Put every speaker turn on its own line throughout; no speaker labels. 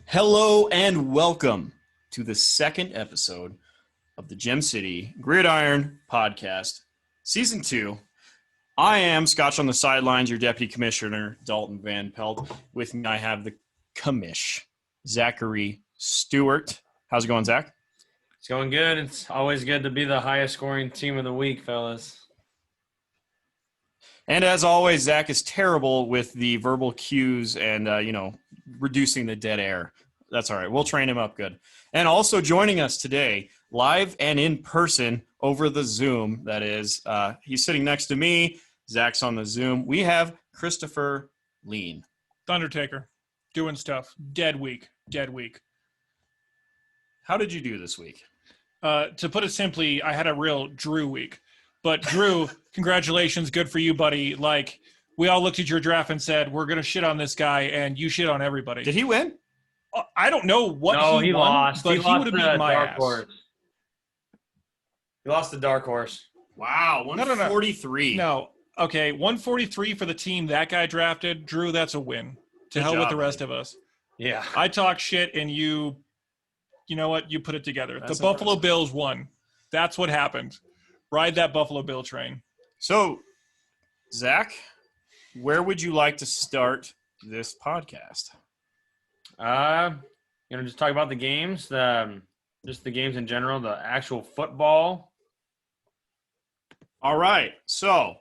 Hello and welcome to the second episode of the Gem City Gridiron Podcast, Season 2. I am Scotch on the sidelines, your Deputy Commissioner, Dalton Van Pelt. With me, I have the commish, Zachary Stewart. How's it going, Zach?
It's going good. It's always good to be the highest scoring team of the week, fellas.
And as always, Zach is terrible with the verbal cues and, reducing the dead air. That's all right. We'll train him up good. And also joining us today, live and in person over the Zoom, that is, he's sitting next to me. Zach's on the Zoom. We have Christopher Lean.
Thundertaker, doing stuff. Dead week.
How did you do this week?
To put it simply, I had a real Drew week. But Drew, congratulations. Good for you, buddy. Like, we all looked at your draft and said, we're going to shit on this guy, and you shit on everybody.
Did he win?
I don't know what he won,
lost.
but he would have beaten my ass.
Horse. He lost the dark horse.
Wow, 143.
No. Okay, 143 for the team that guy drafted. Drew, that's a win. To hell with the rest of us.
Yeah.
I talk shit, and you know what? You put it together.
That's
the Buffalo Bills won. That's what happened. Ride that Buffalo Bill train.
So, Zach, where would you like to start this podcast?
Just talk about the games, just the games in general, the actual football.
All right. So,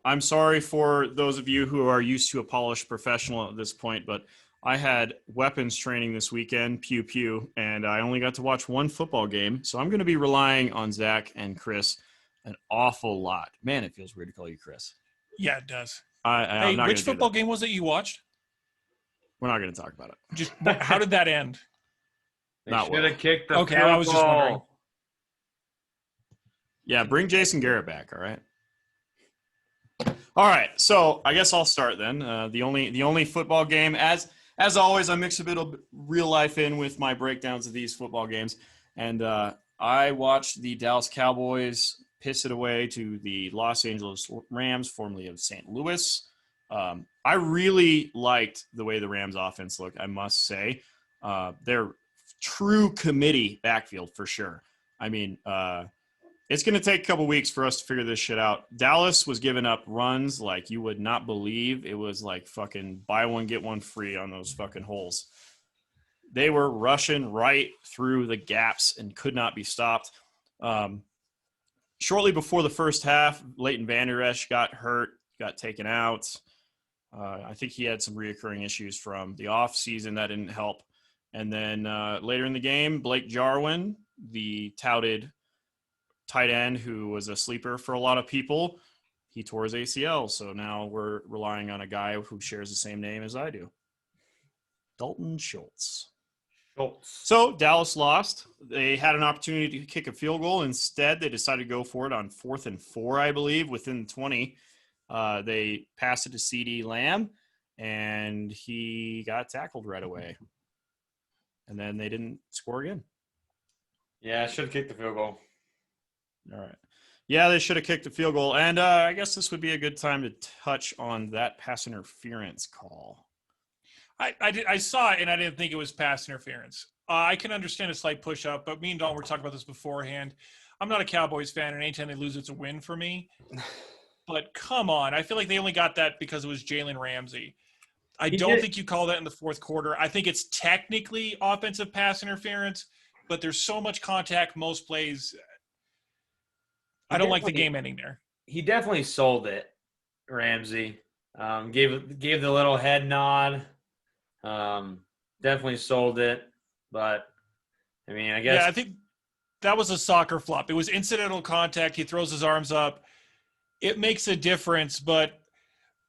I'm sorry for those of you who are used to a polished professional at this point, but I had weapons training this weekend, pew pew, and I only got to watch one football game. So I'm going to be relying on Zach and Chris an awful lot. Man, it feels weird to call you Chris.
Yeah, it does.
I'm not
which football game was it you watched?
We're not going to talk about it.
Just how did that end?
They
Not
should
well.
have kicked the
Okay,
field
I was just
goal.
wondering.
Yeah, bring Jason Garrett back, all right? All right, so I guess I'll start then. The only football game, as always, I mix a bit of real life in with my breakdowns of these football games. And I watched the Dallas Cowboys piss it away to the Los Angeles Rams, formerly of St. Louis. I really liked the way the Rams offense looked, I must say. They're true committee backfield for sure. I mean, it's going to take a couple weeks for us to figure this shit out. Dallas was giving up runs like you would not believe. It was like fucking buy one, get one free on those fucking holes. They were rushing right through the gaps and could not be stopped. Shortly before the first half, Leighton Vander Esch got hurt, got taken out. I think he had some reoccurring issues from the offseason. That didn't help. And then later in the game, Blake Jarwin, the touted tight end who was a sleeper for a lot of people, he tore his ACL. So now we're relying on a guy who shares the same name as I do, Dalton Schultz. So Dallas lost. They had an opportunity to kick a field goal. Instead, they decided to go for it on 4th and 4, I believe, within 20. They passed it to CeeDee Lamb, and he got tackled right away. And then they didn't score again.
Yeah, I should have kicked the field goal.
All right. Yeah, they should have kicked the field goal. And I guess this would be a good time to touch on that pass interference call.
I saw it, and I didn't think it was pass interference. I can understand a slight push-up, but me and Dalton were talking about this beforehand. I'm not a Cowboys fan, and anytime they lose, it's a win for me. But come on. I feel like they only got that because it was Jalen Ramsey. I don't think you call that in the fourth quarter. I think it's technically offensive pass interference, but there's so much contact most plays. I don't like the game ending there.
He definitely sold it, Ramsey. Gave the little head nod. Definitely sold it, but I mean, I guess.
Yeah, I think that was a soccer flop. It was incidental contact. He throws his arms up. It makes a difference, but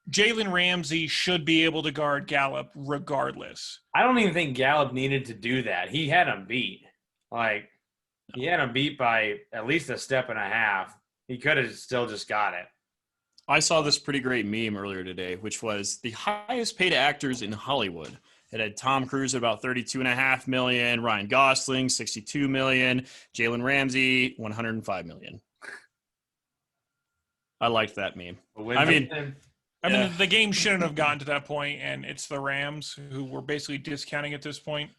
Jalen Ramsey should be able to guard Gallup regardless.
I don't even think Gallup needed to do that. He had him beat. He had him beat by at least a step and a half. He could have still just got it.
I saw this pretty great meme earlier today, which was the highest paid actors in Hollywood. It had Tom Cruise at about $32.5 million, Ryan Gosling, $62 million, Jalen Ramsey, $105 million. I liked that meme. I mean,
I
Yeah.
mean, the game shouldn't have gotten to that point, and it's the Rams who were basically discounting at this point.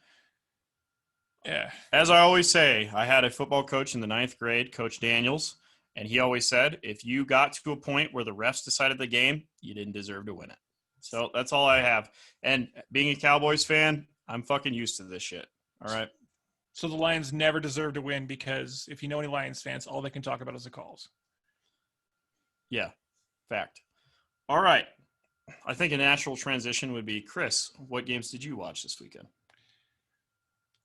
Yeah.
As I always say, I had a football coach in the 9th grade, Coach Daniels, and he always said, if you got to a point where the refs decided the game, you didn't deserve to win it. So that's all I have. And being a Cowboys fan, I'm fucking used to this shit. All right.
So the Lions never deserve to win because if you know any Lions fans, all they can talk about is the calls.
Yeah. Fact. All right. I think a natural transition would be Chris. What games did you watch this weekend?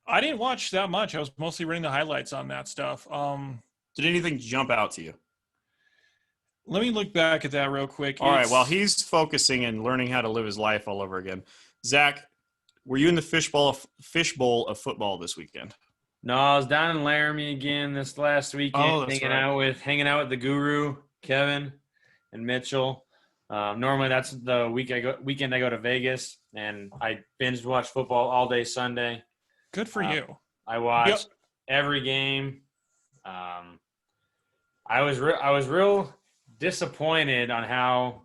I didn't watch that much. I was mostly reading the highlights on that stuff.
Did anything jump out to you?
Let me look back at that real quick.
All right. While he's focusing and learning how to live his life all over again, Zach, were you in the fishbowl of football this weekend?
No, I was down in Laramie again this last weekend, hanging out with the guru Kevin and Mitchell. Normally that's the weekend I go to Vegas, and I binge watch football all day Sunday.
Good for you.
I watched every game. I was real disappointed on how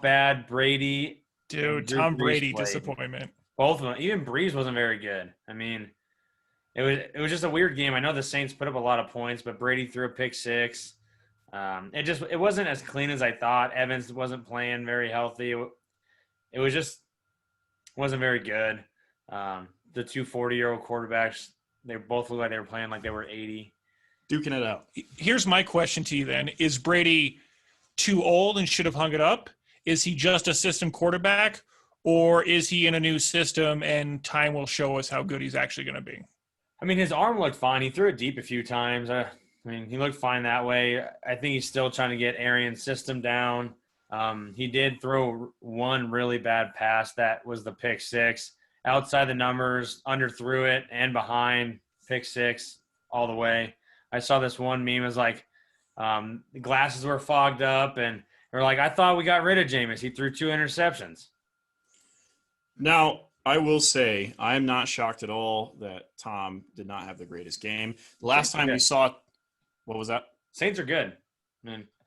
bad Brady.
Dude,
Drew
Tom
Brees
Brady
played.
disappointment.
Both of them. Even Breeze wasn't very good. I mean, it was just a weird game. I know the Saints put up a lot of points, but Brady threw a pick six. It wasn't as clean as I thought. Evans wasn't playing very healthy. It was just wasn't very good. The two 40-year-old quarterbacks, they both looked like they were playing like they were 80.
Duking it out.
Here's my question to you then. Is Brady too old and should have hung it up? Is he just a system quarterback, or is he in a new system and time will show us how good he's actually going to be?
I mean, his arm looked fine. He threw it deep a few times. I mean, he looked fine that way. I think he's still trying to get Arian's system down. He did throw one really bad pass. That was the pick six. Outside the numbers, underthrew it, and behind, pick six all the way. I saw this one meme. It was like the glasses were fogged up, and they're like, I thought we got rid of Jameis. He threw 2 interceptions.
Now, I will say I am not shocked at all that Tom did not have the greatest game. The last time we saw – what was that?
Saints are good.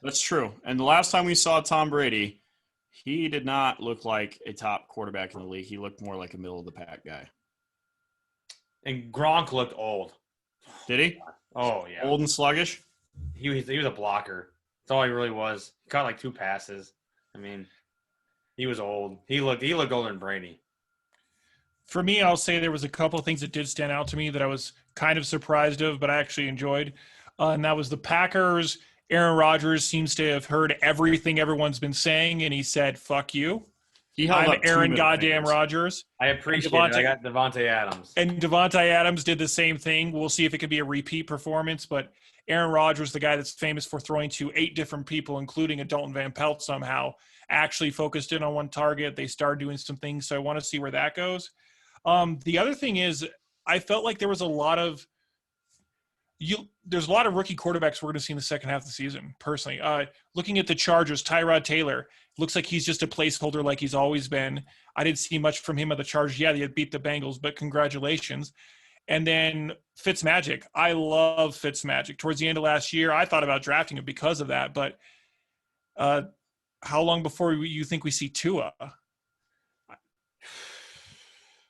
That's true. And the last time we saw Tom Brady, he did not look like a top quarterback in the league. He looked more like a middle-of-the-pack guy.
And Gronk looked old.
Did he?
Oh, yeah.
Old and sluggish?
He was a blocker. That's all he really was. He caught like 2 passes. I mean, he was old. He looked older than Brady.
For me, I'll say there was a couple of things that did stand out to me that I was kind of surprised of, but I actually enjoyed. And that was the Packers. Aaron Rodgers seems to have heard everything everyone's been saying, and he said, fuck you. I'm Aaron goddamn Rodgers.
I appreciate it. I got Devontae Adams.
And Devontae Adams did the same thing. We'll see if it could be a repeat performance, but Aaron Rodgers, the guy that's famous for throwing to 8 different people, including a Dalton Van Pelt somehow, actually focused in on one target. They started doing some things, so I want to see where that goes. The other thing is I felt like there was a lot of there's a lot of rookie quarterbacks we're going to see in the second half of the season, personally. Looking at the Chargers, Tyrod Taylor, looks like he's just a placeholder like he's always been. I didn't see much from him at the Chargers. Yeah, they had beat the Bengals, but congratulations. And then Fitzmagic. I love Fitzmagic. Towards the end of last year, I thought about drafting him because of that. But how long before you think we see Tua?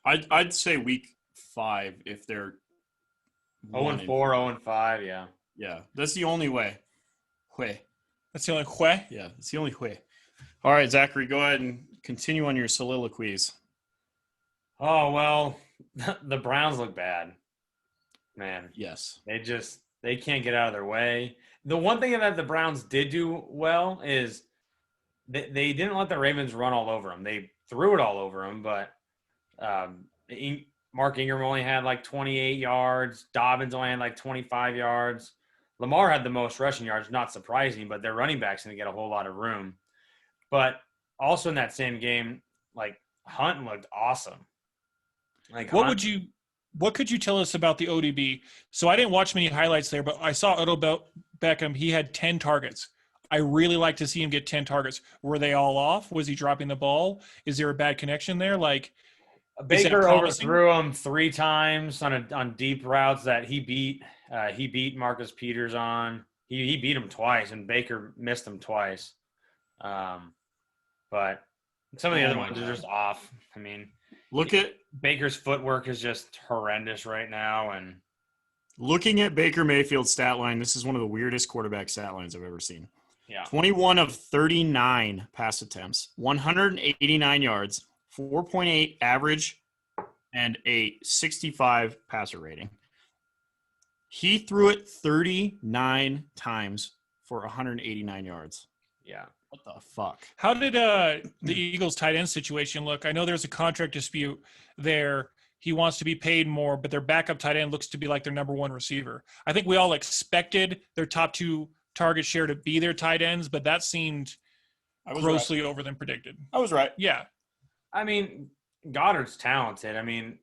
I'd say week 5 if they're
0-4, 0-5, yeah.
Yeah, that's the only way.
That's the only way?
Yeah, it's the only way. All right, Zachary, go ahead and continue on your soliloquies.
Oh, well, the Browns look bad. Man.
Yes.
They can't get out of their way. The one thing that the Browns did do well is they didn't let the Ravens run all over them. They threw it all over them, but Mark Ingram only had like 28 yards. Dobbins only had like 25 yards. Lamar had the most rushing yards, not surprising, but their running backs didn't get a whole lot of room. But also in that same game, like Hunt looked awesome. Like
what could you tell us about the ODB? So I didn't watch many highlights there, but I saw Odell Beckham. He had 10 targets. I really like to see him get 10 targets. Were they all off? Was he dropping the ball? Is there a bad connection there? Like
Baker overthrew him 3 times on deep routes that he beat. He beat Marcus Peters on. He beat him twice, and Baker missed him twice. But some of the
Oh
other
my
ones are
God.
just off. I mean,
Look at
Baker's footwork is just horrendous right now, and
looking at Baker Mayfield's stat line. This is one of the weirdest quarterback stat lines I've ever seen.
yeah,
21 of 39 pass attempts, 189 yards, 4.8 average, and a 65 passer rating. He threw it 39 times for 189 yards.
yeah.
What the fuck?
How did the Eagles tight end situation look? I know there's a contract dispute there. He wants to be paid more, but their backup tight end looks to be like their number one receiver. I think we all expected their top two target share to be their tight ends, but that seemed grossly over than predicted.
I was right.
Yeah.
I mean, Goddard's talented. I mean,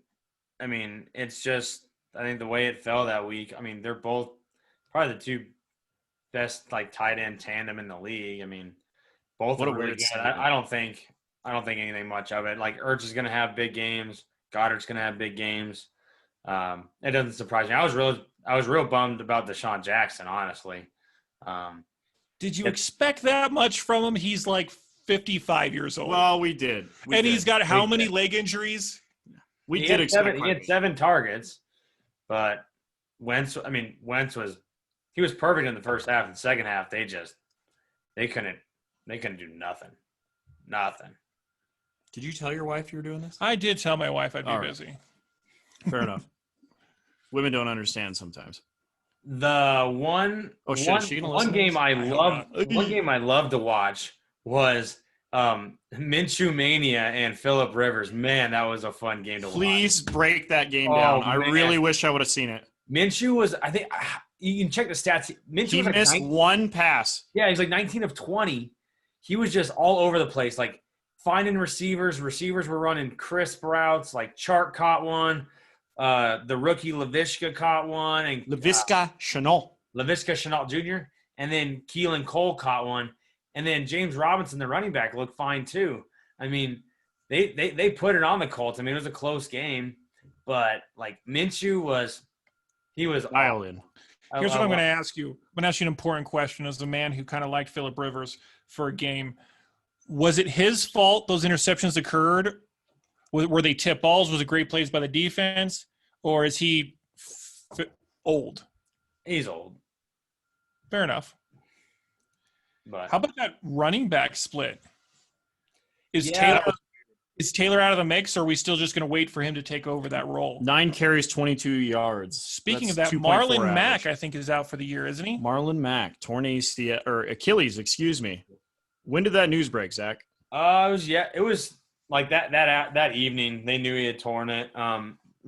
it's just I think the way it fell that week. I mean, they're both probably the two best like tight end tandem in the league. I mean, both
What
are
a
really
weird
good.
statement.
I don't think anything much of it. Like Ertz is going to have big games. Goddard's going to have big games. It doesn't surprise me. I was real bummed about Deshaun Jackson, honestly.
Did you expect that much from him? He's like 55 years old.
Well, we did.
He's got how
We
many
did.
leg injuries?
We
He
did
had
expect.
he had 7 targets, but Wentz was he was perfect in the first half. In the second half, they couldn't do nothing. Nothing.
Did you tell your wife you were doing this?
I did tell my wife I'd be
All right.
busy.
Fair enough. Women don't understand sometimes.
The one
Oh, shit, is she gonna listen
one
to
game
this?
I
hope
loved
not.
one game I loved to watch was Minshew Mania and Phillip Rivers. Man, that was a fun game to watch.
Please break that game
Oh,
down. I
man.
really wish I would have seen it.
Minshew was, I think, you can check the stats. Minshew
He
was like
missed one pass.
Yeah, he's like 19 of 20. He was just all over the place, like finding receivers. Receivers were running crisp routes. Like Chark caught one. The rookie Laviska caught one. And
Laviska Chanel.
Laviska Chenault Jr. And then Keelan Cole caught one. And then James Robinson, the running back, looked fine too. I mean, they put it on the Colts. I mean, it was a close game. But, like, Minshew was
Dialed in.
Here's what I'm going to ask you. I'm going to ask you an important question as a man who kind of liked Phillip Rivers for a game. Was it his fault those interceptions occurred? Were they tip balls? Was it great plays by the defense? Or is he old?
He's old.
Fair enough.
But
How about that running back split? Is
Yeah.
Taylor out of the mix, or are we still just going to wait for him to take over that role?
9 carries, 22 yards.
Speaking
That's
of that,
2.4
Marlon Mack,
average.
I think, is out for the year, isn't he?
Marlon Mack, torn ACL or Achilles, excuse me. When did that news break, Zach?
it was like that evening. They knew he had torn it.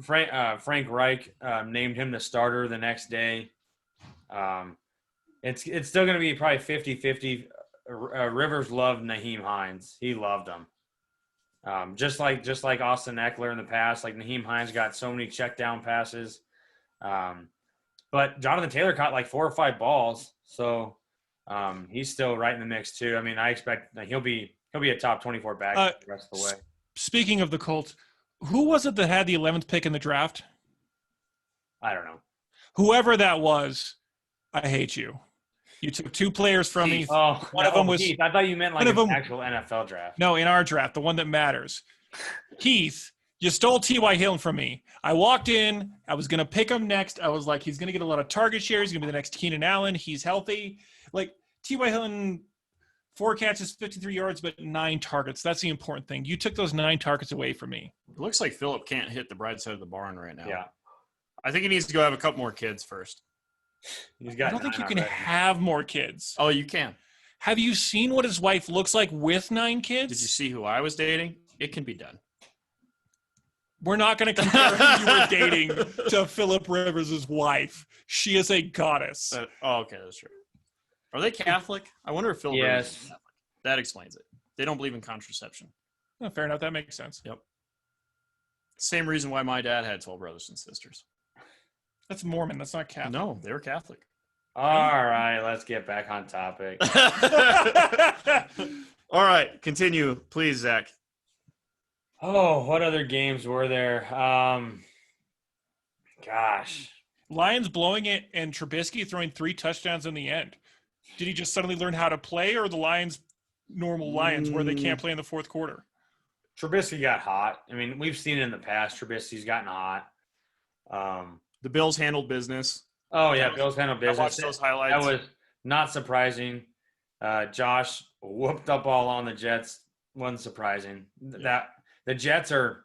Frank Reich named him the starter the next day. It's still going to be probably 50-50. Rivers loved Naheem Hines. He loved him. Just like Austin Eckler in the past. Like Naheem Hines got so many check down passes. But Jonathan Taylor caught like 4 or 5 balls. So he's still right in the mix too. I mean, I expect that he'll be a top 24 back the rest of the way.
Speaking of the Colts, who was it that had the 11th pick in the draft?
I don't know.
Whoever that was, I hate you. You took 2 players from me.
Oh,
One of them was-
Keith. I thought you meant like
one of
an
them-
actual NFL draft.
No, in our draft, the one that matters. Keith, you stole T.Y. Hilton from me. I walked in. I was going to pick him next. I was like, he's going to get a lot of target shares. He's going to be the next Keenan Allen. He's healthy. Like, T.Y. Hilton, 4 catches, 53 yards, but 9 targets. That's the important thing. You took those 9 targets away from me.
It looks like Phillip can't hit the bright side of the barn right now.
Yeah.
I think he needs to go have a couple more kids first.
He's got
I don't think you
9
can
already.
have more kids.
Oh, you can.
Have you seen what his wife looks like with 9 kids?
Did you see who I was dating? It can be done.
We're not going to compare who you were dating to Phillip Rivers' wife. She is a goddess.
Okay, that's true. Are they Catholic? I wonder if Phillip Rivers
Yes.
is Catholic. That explains it. They don't believe in contraception.
Oh, fair enough. That makes sense.
Same reason why my dad had 12 brothers and sisters.
That's Mormon. That's not Catholic.
No, they were Catholic.
All right, let's get back on topic.
All right, continue, please, Zach.
Oh, what other games were there? Gosh.
Lions blowing it and Trubisky throwing 3 touchdowns in the end. Did he just suddenly learn how to play, or the Lions normal Lions where they can't play in the fourth quarter.
Trubisky got hot. I mean, we've seen it in the past. Trubisky's gotten hot.
The Bills handled business.
Oh, yeah, Bills handled business.
I watched those highlights.
That was not surprising. Josh whooped up all on the Jets. Wasn't surprising. That the Jets are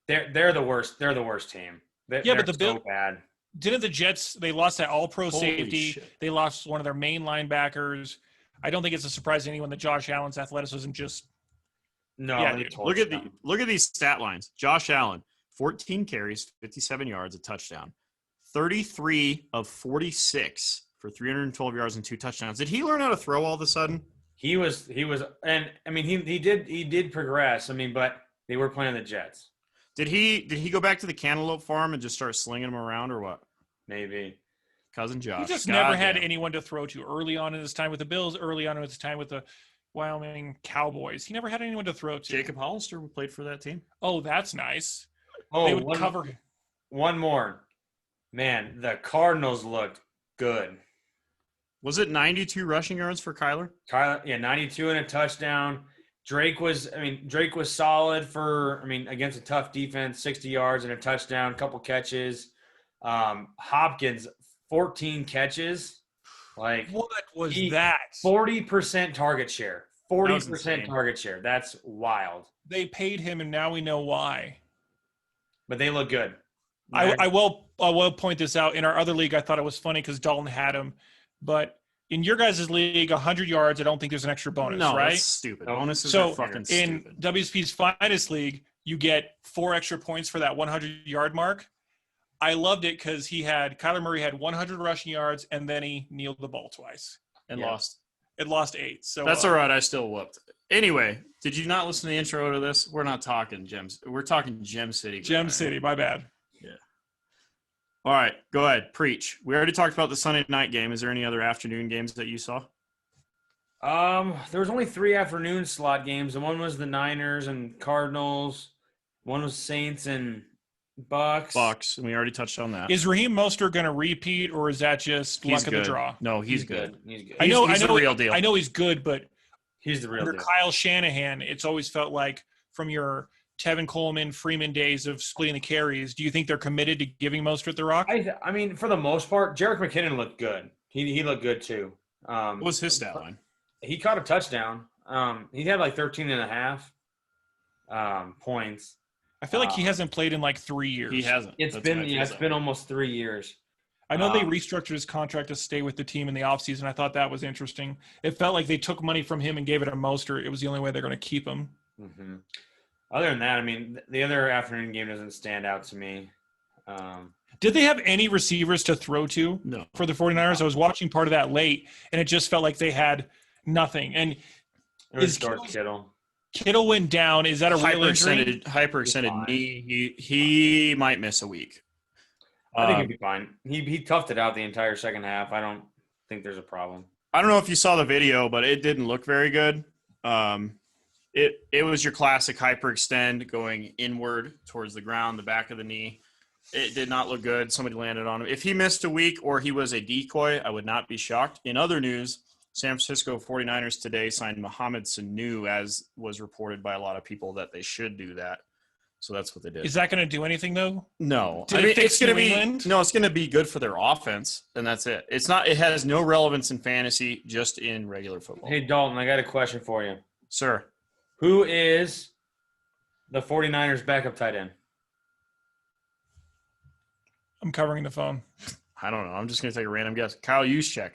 they're the worst. They're the worst team. They're
but the Bills
bad.
Didn't the Jets? They lost that All-Pro
Holy
safety.
shit.
They lost one of their main linebackers. I don't think it's a surprise to anyone that Josh Allen's athleticism just.
No,
Yeah,
they
dude.
torched
Look at these stat lines. Josh Allen, 14 carries, 57 yards, a touchdown. 33 of 46 for 312 yards and 2 touchdowns. Did he learn how to throw all of a sudden?
He was, and I mean, he did progress. I mean, but they were playing the Jets.
Did he go back to the Cantaloupe Farm and just start slinging them around or what?
Maybe.
Cousin Josh.
He just
God
never had
damn.
anyone to throw to early on in his time with the Bills, early on in his time with the Wyoming Cowboys. He never had anyone to throw to.
Jacob Hollister played for that team.
Oh, that's nice.
Oh,
They would cover.
one more. Man, the Cardinals looked good.
Was it 92 rushing yards for Kyler?
92 and a touchdown. Drake was solid against a tough defense, 60 yards and a touchdown, couple catches. Hopkins, 14 catches. Like,
What was that?
40% target share.
That was
40%
insane.
target share. That's wild.
They paid him, and now we know why.
But they look good.
I will point this out. In our other league, I thought it was funny because Dalton had him, but in your guys' league, 100 yards, I don't think there's an extra bonus,
No,
right?
that's stupid.
No.
Bonuses
So
are fucking
in
stupid.
WSP's Finest League, you get 4 extra points for that 100-yard mark. I loved it because Kyler Murray had 100 rushing yards, and then he kneeled the ball twice.
And
Yeah.
lost.
It lost 8. So
That's all right. I still whooped. Anyway, did you not listen to the intro to this? We're not talking Gems. We're talking Gem City.
Gem City, my bad.
All right, go ahead. Preach. We already talked about the Sunday night game. Is there any other afternoon games that you saw?
There was only 3 afternoon slot games. And one was the Niners and Cardinals. One was Saints and Bucks.
Bucks, and we already touched on that.
Is Raheem Mostert going to repeat, or is that just
He's
luck of
good.
the draw?
No, he's good.
He's good.
I know,
He's
I know,
the real deal.
I know he's good, but
He's the real
under
deal.
Kyle Shanahan, it's always felt like from your Tevin Coleman, Freeman days of splitting the carries, do you think they're committed to giving Mostert the rock?
I mean, for the most part, Jerick McKinnon looked good. He looked good too.
What was his stat line?
He caught a touchdown. He had like 13 and a half points.
I feel like he hasn't played in like 3 years.
He hasn't.
It's
That's what
been
I feel
it's
like.
been almost 3 years.
I know they restructured his contract to stay with the team in the offseason. I thought that was interesting. It felt like they took money from him and gave it to Mostert. It was the only way they're going to keep him.
Mm-hmm. Other than that, I mean, the other afternoon game doesn't stand out to me.
Did they have any receivers to throw to
No.
for the 49ers? I was watching part of that late, and it just felt like they had nothing. And
It was
Is
George Kittle.
Kittle went down. Is that a real injury?
Hyperextended
Fine.
knee. He might miss a week.
I think he'd be fine. He toughed it out the entire second half. I don't think there's a problem.
I don't know if you saw the video, but it didn't look very good. It was your classic hyperextend going inward towards the ground, the back of the knee. It did not look good. Somebody landed on him. If he missed a week or he was a decoy, I would not be shocked. In other news, San Francisco 49ers today signed Mohamed Sanu, as was reported by a lot of people that they should do that. So that's what they did.
Is that going to do anything, though?
No,
Did it fix
it's going to
New
be
England?
no, it's going to be good for their offense, and that's it. It's not. It has no relevance in fantasy, just in regular football.
Hey, Dalton, I got a question for you.
Sir,
Who is the 49ers backup tight end?
I'm covering the phone.
I don't know. I'm just going to take a random guess. Kyle Juszczyk.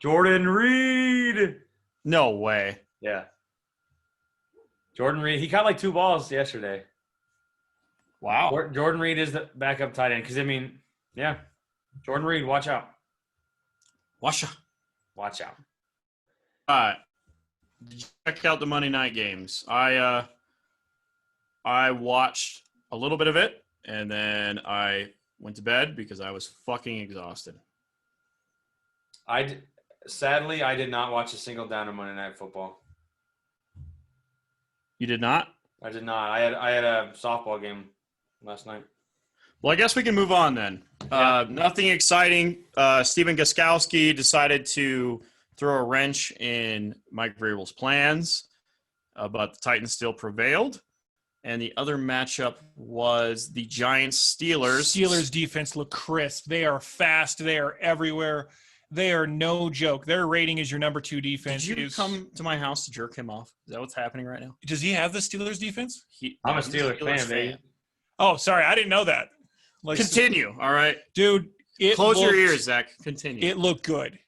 Jordan Reed.
No way.
Yeah. Jordan Reed. He caught like 2 balls yesterday.
Wow.
Jordan Reed is the backup tight end. Because, I mean, yeah. Jordan Reed, watch out.
Washa.
Watch out.
All right. Did you check out the Monday night games? I watched a little bit of it, and then I went to bed because I was fucking exhausted.
Sadly, I did not watch a single down of Monday Night Football.
You did not?
I did not. I had a softball game last night.
Well, I guess we can move on then.
Yeah.
Nothing exciting. Steven Gostkowski decided to throw a wrench in Mike Vrabel's plans. but the Titans still prevailed. And the other matchup was the Giants-Steelers.
Steelers defense look crisp. They are fast. They are everywhere. They are no joke. Their rating is your number 2 defense.
Did you come to my house to jerk him off? Is that what's happening right now?
Does he have the Steelers defense?
I'm a Steelers fan, baby.
Oh, sorry. I didn't know that. Like,
Continue, all right?
dude.
Close your ears, Zach. Continue.
It looked good.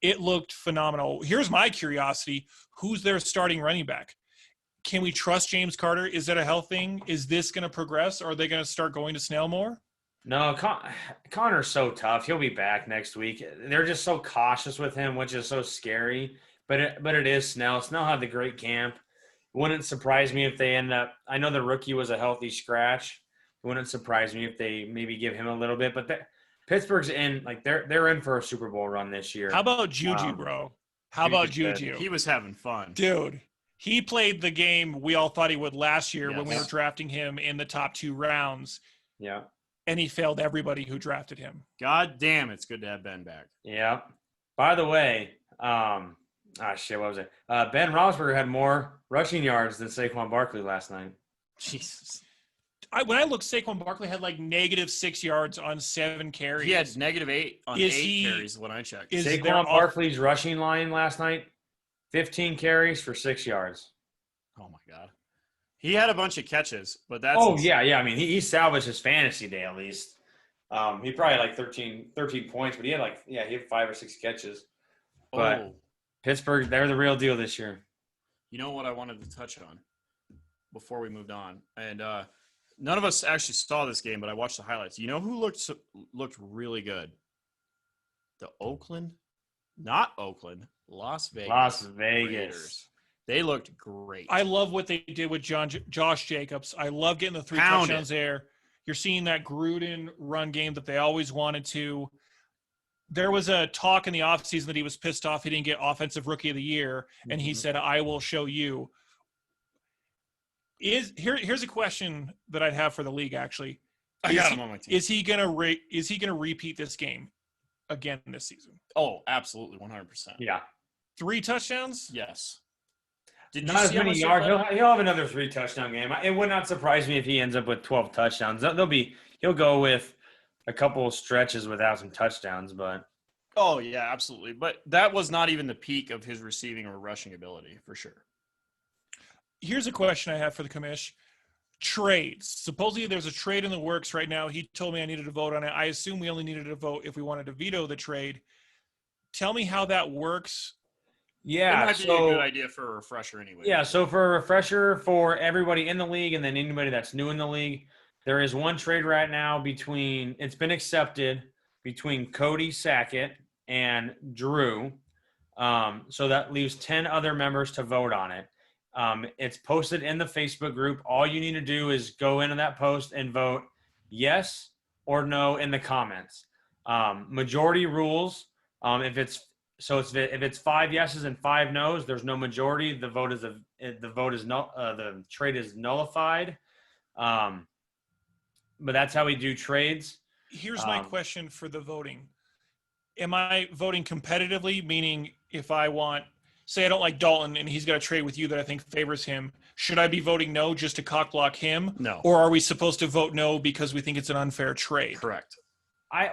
It looked phenomenal. Here's my curiosity. Who's their starting running back? Can we trust James Carter? Is that a health thing? Is this going to progress? Or are they going to start going to Snell more?
No, Connor's so tough. He'll be back next week. They're just so cautious with him, which is so scary. But it is Snell. Snell had the great camp. It wouldn't surprise me if they end up – I know the rookie was a healthy scratch. It wouldn't surprise me if they maybe give him a little bit. But Pittsburgh's in – like they're in for a Super Bowl run this year.
How about Juju, bro? How about Juju?
He was having fun.
Dude, he played the game we all thought he would last year when we were
Yes.
drafting him in the top 2 rounds.
Yeah.
And he failed everybody who drafted him.
God damn, it's good to have Ben back.
Yeah. By the way, what was it? Ben Roethlisberger had more rushing yards than Saquon Barkley last night.
Jesus.
When I looked, Saquon Barkley had like -6 yards on 7 carries.
He had -8 on
Is
8
he-
carries when I checked.
is
Saquon
there
Barkley's rushing line last night, 15 carries for 6 yards.
Oh, my God. He had a bunch of catches, but that's
Oh, yeah. I mean, he salvaged his fantasy day at least. He probably had like 13 points, but he had 5 or 6 catches. But
Oh,
Pittsburgh, they're the real deal this year.
you know what I wanted to touch on before we moved on? And none of us actually saw this game, but I watched the highlights. You know who looked really good? The Las Vegas.
Las Vegas.
Raiders. They looked great.
I love what they did with Josh Jacobs. I love getting the 3
Pound
touchdowns
it.
there. You're seeing that Gruden run game that they always wanted to. There was a talk in the offseason that he was pissed off he didn't get Offensive Rookie of the Year, and he said, I will show you. Here's a question that I'd have for the league, actually.
I got him on my team.
Is he gonna repeat this game again this season?
Oh, absolutely, 100%.
Yeah.
3 touchdowns?
Yes. Did
Not as
see how
many
much they
yards.
fed him?
He'll have another 3-touchdown game. It would not surprise me if he ends up with 12 touchdowns. He'll go with a couple of stretches without some touchdowns, but
Oh, yeah, absolutely. But that was not even the peak of his receiving or rushing ability, for sure.
Here's a question I have for the commish. Trades. Supposedly there's a trade in the works right now. He told me I needed to vote on it. I assume we only needed to vote if we wanted to veto the trade. Tell me how that works.
yeah.
It might be a good idea for a refresher anyway.
Yeah, so for a refresher for everybody in the league and then anybody that's new in the league, there is one trade right now it's been accepted between Cody Sackett and Drew. So that leaves 10 other members to vote on it. It's posted in the Facebook group. All you need to do is go into that post and vote yes or no in the comments. Majority rules. If it's 5 yeses and 5 nos, there's no majority. The trade is nullified. But that's how we do trades.
Here's my question for the voting. Am I voting competitively, meaning if I want, say I don't like Dalton and he's got a trade with you that I think favors him, should I be voting no just to cock block him?
No.
Or are we supposed to vote no because we think it's an unfair trade?
Correct.
I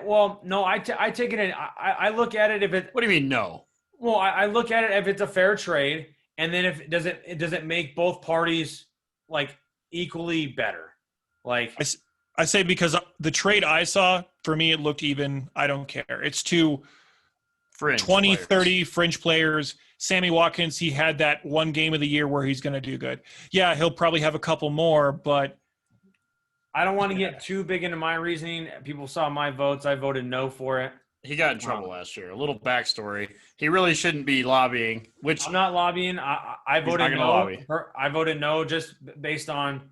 take it in. I look at it if it.
What do you mean, no?
Well, I look at it if it's a fair trade, and then if does it make both parties like equally better? Like
I say because the trade I saw, for me, it looked even. I don't care. It's 2
Fringe
20,
players.
30 fringe players. Sammy Watkins, he had that one game of the year where he's going to do good. Yeah, he'll probably have a couple more, but
I don't want to get too big into my reasoning. People saw my votes. I voted no for it.
He got in trouble last year. A little backstory. He really shouldn't be lobbying, which
I'm not lobbying. I
He's
voted
not gonna
no.
lobby.
I voted no just based on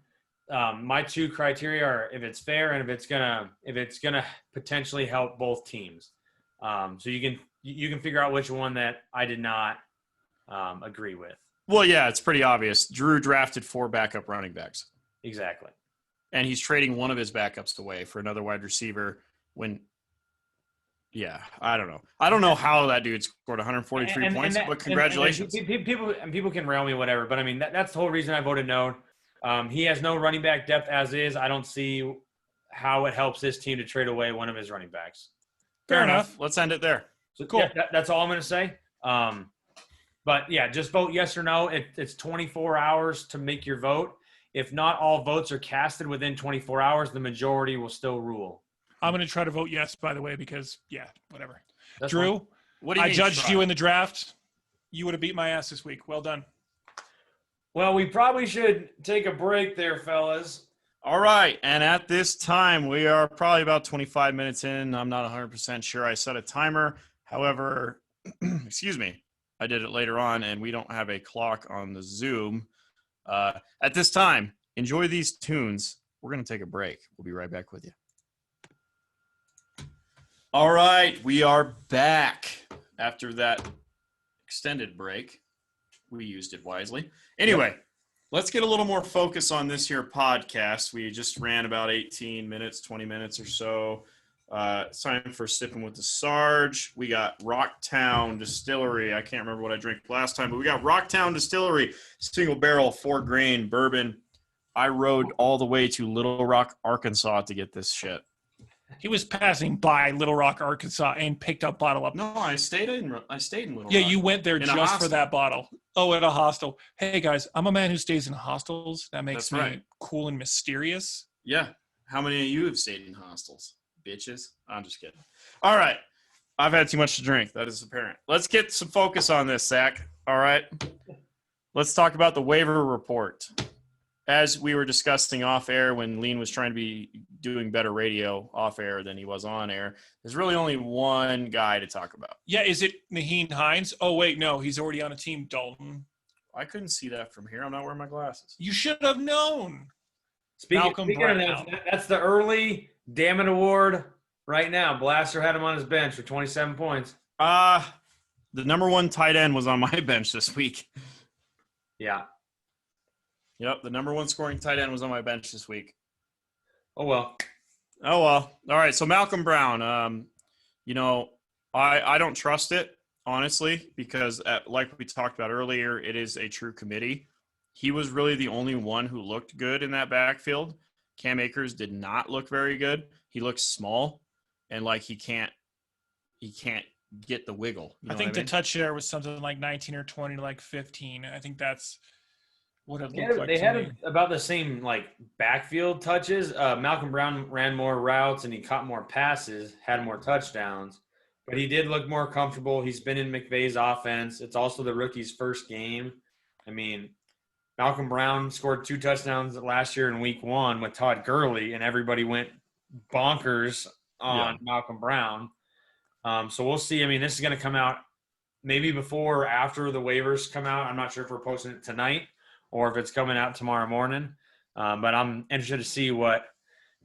my 2 criteria are if it's fair and if it's gonna potentially help both teams. So you can figure out which one that I did not agree with.
well, yeah, it's pretty obvious. Drew drafted 4 backup running backs,
Exactly.
and he's trading one of his backups away for another wide receiver when Yeah, I don't know. I don't know how that dude scored 143 points, but congratulations.
People can rail me, whatever. But I mean, that's the whole reason I voted no. He has no running back depth as is. I don't see how it helps this team to trade away one of his running backs.
Fair enough.
Let's end it there.
So,
Cool.
Yeah, that's all I'm going to say. But yeah, just vote yes or no. It's 24 hours to make your vote. If not all votes are casted within 24 hours, the majority will still rule.
I'm going to try to vote yes, by the way, because, yeah, whatever.
That's
Drew,
fine.
What do you
I
mean
judged
try?
you in the draft. You would have beat my ass this week. Well done.
Well, we probably should take a break there, fellas.
All right, and at this time, we are probably about 25 minutes in. I'm not 100% sure. I set a timer. However, excuse me, I did it later on, and we don't have a clock on the Zoom. At this time, enjoy these tunes. We're going to take a break. We'll be right back with you. All right, we are back after that extended break. We used it wisely. Anyway, let's get a little more focus on this here podcast. We just ran about 18 minutes, 20 minutes or so. It's time for Sipping with the Sarge. We got Rocktown Distillery. I can't remember what I drank last time, but we got Rocktown Distillery, single barrel, 4-grain bourbon. I rode all the way to Little Rock, Arkansas to get this shit.
He was passing by Little Rock, Arkansas, and picked up bottle up.
No, I stayed in Little Rock.
Yeah, you went there
In a
just for
hostel.
that bottle. Oh, at a hostel. Hey, guys, I'm a man who stays in hostels. That makes
That's
me
right.
cool and mysterious.
Yeah. How many of you have stayed in hostels? Bitches. I'm just kidding. All right. I've had too much to drink. That is apparent. Let's get some focus on this, Zach. All right. Let's talk about the waiver report. As we were discussing off air when Lean was trying to be doing better radio off air than he was on air, there's really only one guy to talk about.
Yeah, is it Naheen Hines? Oh, wait, no, he's already on a team, Dalton.
I couldn't see that from here. I'm not wearing my glasses.
You should have known.
Speaking of
Brown.
that, that's the early Damn It Award right now. Blaster had him on his bench for 27 points.
The number one tight end was on my bench this week.
Yeah.
Yep, the number one scoring tight end was on my bench this week.
Oh, well.
Oh, well. All right, so Malcolm Brown, I don't trust it, honestly, because like we talked about earlier, it is a true committee. He was really the only one who looked good in that backfield. Cam Akers did not look very good. He looks small, and like he can't get the wiggle. You know
I think
what
the
mean?
touch share was something like 19 or 20 to like 15. I think that's what it looked like.
They
to
had
me.
about the same backfield touches. Malcolm Brown ran more routes and he caught more passes, had more touchdowns, but he did look more comfortable. He's been in McVay's offense. It's also the rookie's first game. I mean, Malcolm Brown scored 2 touchdowns last year in week 1 with Todd Gurley, and everybody went bonkers on Malcolm Brown. So we'll see. I mean, this is going to come out maybe before or after the waivers come out. I'm not sure if we're posting it tonight or if it's coming out tomorrow morning. But I'm interested to see what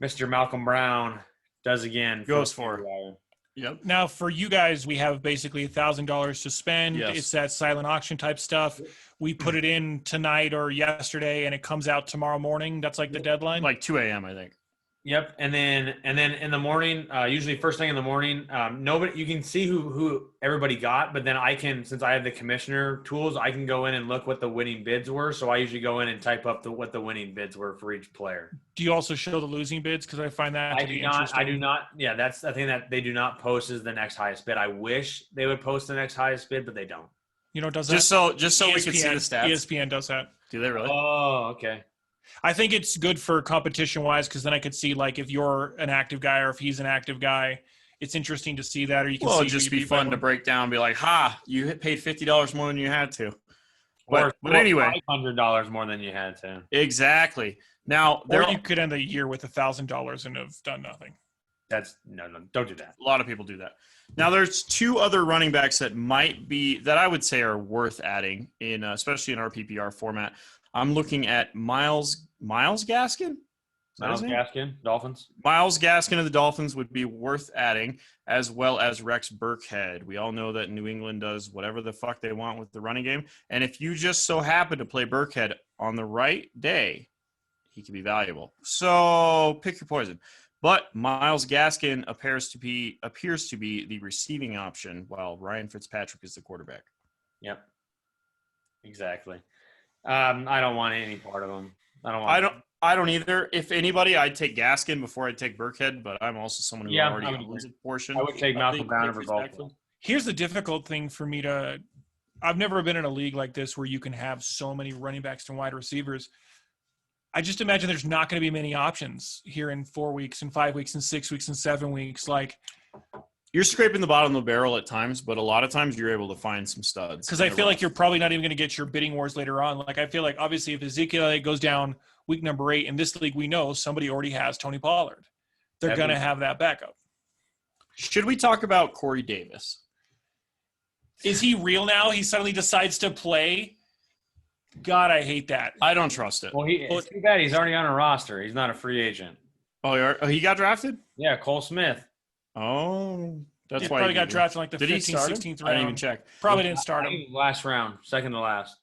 Mr. Malcolm Brown does again.
Goes for. Yep.
Now, for you guys, we have basically $1,000 to spend.
Yes.
It's that silent auction type stuff. We put it in tonight or yesterday, and it comes out tomorrow morning. That's like the deadline.
Like 2 a.m., I think.
Yep, and then in the morning, usually first thing in the morning, nobody you can see who everybody got, but then I can, since I have the commissioner tools, I can go in and look what the winning bids were. So I usually go in and type up what the winning bids were for each player.
Do you also show the losing bids? Because I find that to be interesting.
I do not. Yeah, that's the thing that they do not post is the next highest bid. I wish they would post the next highest bid, but they don't.
You know, does that?
Just so we can see the stats.
ESPN does that.
Do they really?
Oh, okay.
I think it's good for competition-wise because then I could see, like, if you're an active guy or if he's an active guy, it's interesting to see that. Or you can
Well,
see
it'd just
who you
be
beat by
fun to
one.
break down and be like, ha, you paid $50 more than you had to.
Or
But anyway.
$500 more than you had to.
Exactly. Now,
Or you could end the year with $1,000 and have done nothing.
That's no, don't do that.
a lot of people do that. Now, there's 2 other running backs that I would say are worth adding in, especially in our PPR format. I'm looking at Miles Gaskin.
Miles Gaskin, Dolphins.
Miles Gaskin of the Dolphins would be worth adding, as well as Rex Burkhead. We all know that New England does whatever the fuck they want with the running game. And if you just so happen to play Burkhead on the right day, he could be valuable. So pick your poison. But Myles Gaskin appears to be the receiving option, while Ryan Fitzpatrick is the quarterback.
Yep. Exactly. I don't want any part of him.
I don't either. If anybody, I'd take Gaskin before I'd take Burkhead, but I'm also someone who already owns a portion.
I would take Malcolm Brown over both.
Here's the difficult thing for me to – I've never been in a league like this where you can have so many running backs and wide receivers. I just imagine there's not going to be many options here in 4 weeks and 5 weeks and 6 weeks and 7 weeks. Like,
you're scraping the bottom of the barrel at times, but a lot of times you're able to find some studs.
Because I feel like you're probably not even going to get your bidding wars later on. Like, I feel like obviously if Ezekiel goes down week number 8 in this league, we know somebody already has Tony Pollard. They're going to have that backup.
Should we talk about Corey Davis?
Is he real now? He suddenly decides to play. God, I hate that.
I don't trust it.
Well, it's too bad he's already on a roster. He's not a free agent.
Oh, he got drafted?
Yeah, Cole Smith.
Oh, that's
he
why
probably got drafted in like the 15th, 16th round.
I didn't even check.
Probably didn't start him.
Last round, second to last.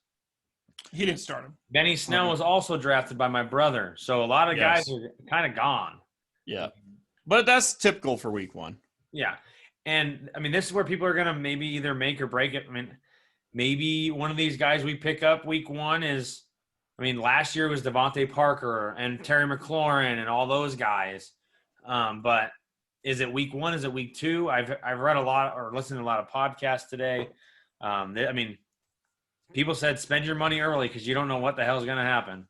He didn't start him.
Benny Snell was also drafted by my brother. So a lot of guys are kind of gone.
Yeah. But that's typical for week 1.
Yeah. And, I mean, this is where people are going to maybe either make or break it. I mean, maybe one of these guys we pick up week 1 is – I mean, last year was Devontae Parker and Terry McLaurin and all those guys. But is it week 1? Is it week 2? I've read a lot or listened to a lot of podcasts today. I mean, people said spend your money early because you don't know what the hell is going to happen.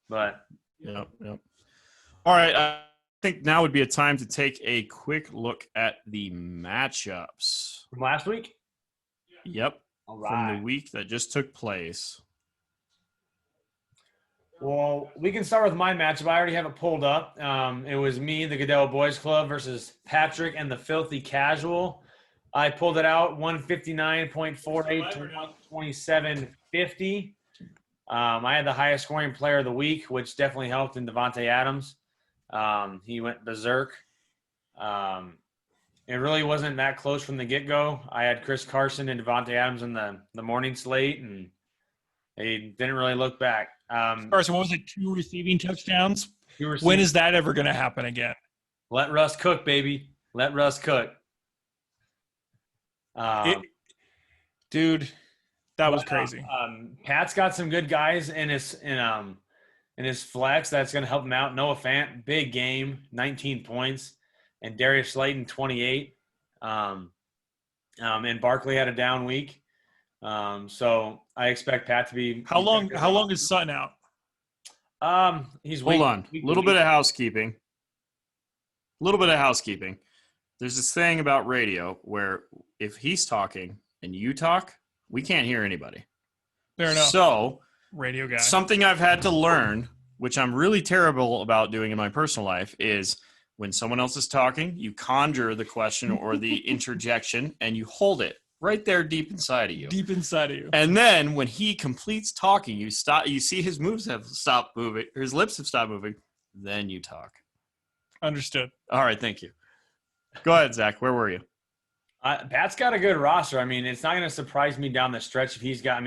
But
yep. All right. I think now would be a time to take a quick look at the matchups
from last week.
Yep.
All right.
From the week that just took place.
Well, we can start with my matchup. I already have it pulled up. It was me, the Goodell Boys Club, versus Patrick and the Filthy Casual. I pulled it out 159.48 to 127.50. I had the highest scoring player of the week, which definitely helped in Devontae Adams. He went berserk. It really wasn't that close from the get-go. I had Chris Carson and Devontae Adams in the morning slate, and they didn't really look back.
Carson, what was it? 2 receiving touchdowns?
When
When is that ever going to happen again?
Let Russ cook, baby. Let Russ cook.
Dude, that was crazy.
Pat's got some good guys in his flex that's going to help him out. Noah Fant, big game, 19 points, and Darius Slayton, 28. And Barkley had a down week. So I expect Pat to be.
How long is Sutton out?
He's
hold on. A little bit of housekeeping. There's this thing about radio where if he's talking and you talk, we can't hear anybody.
Fair enough.
So,
radio guy.
Something I've had to learn, which I'm really terrible about doing in my personal life, is when someone else is talking, you conjure the question or the interjection and you hold it right there deep inside of you. And then when he completes talking, you see his moves have stopped moving, or his lips have stopped moving, then you talk.
Understood.
All right, thank you. Go ahead, Zach. Where were you?
Pat's got a good roster. I mean, it's not going to surprise me down the stretch if he's got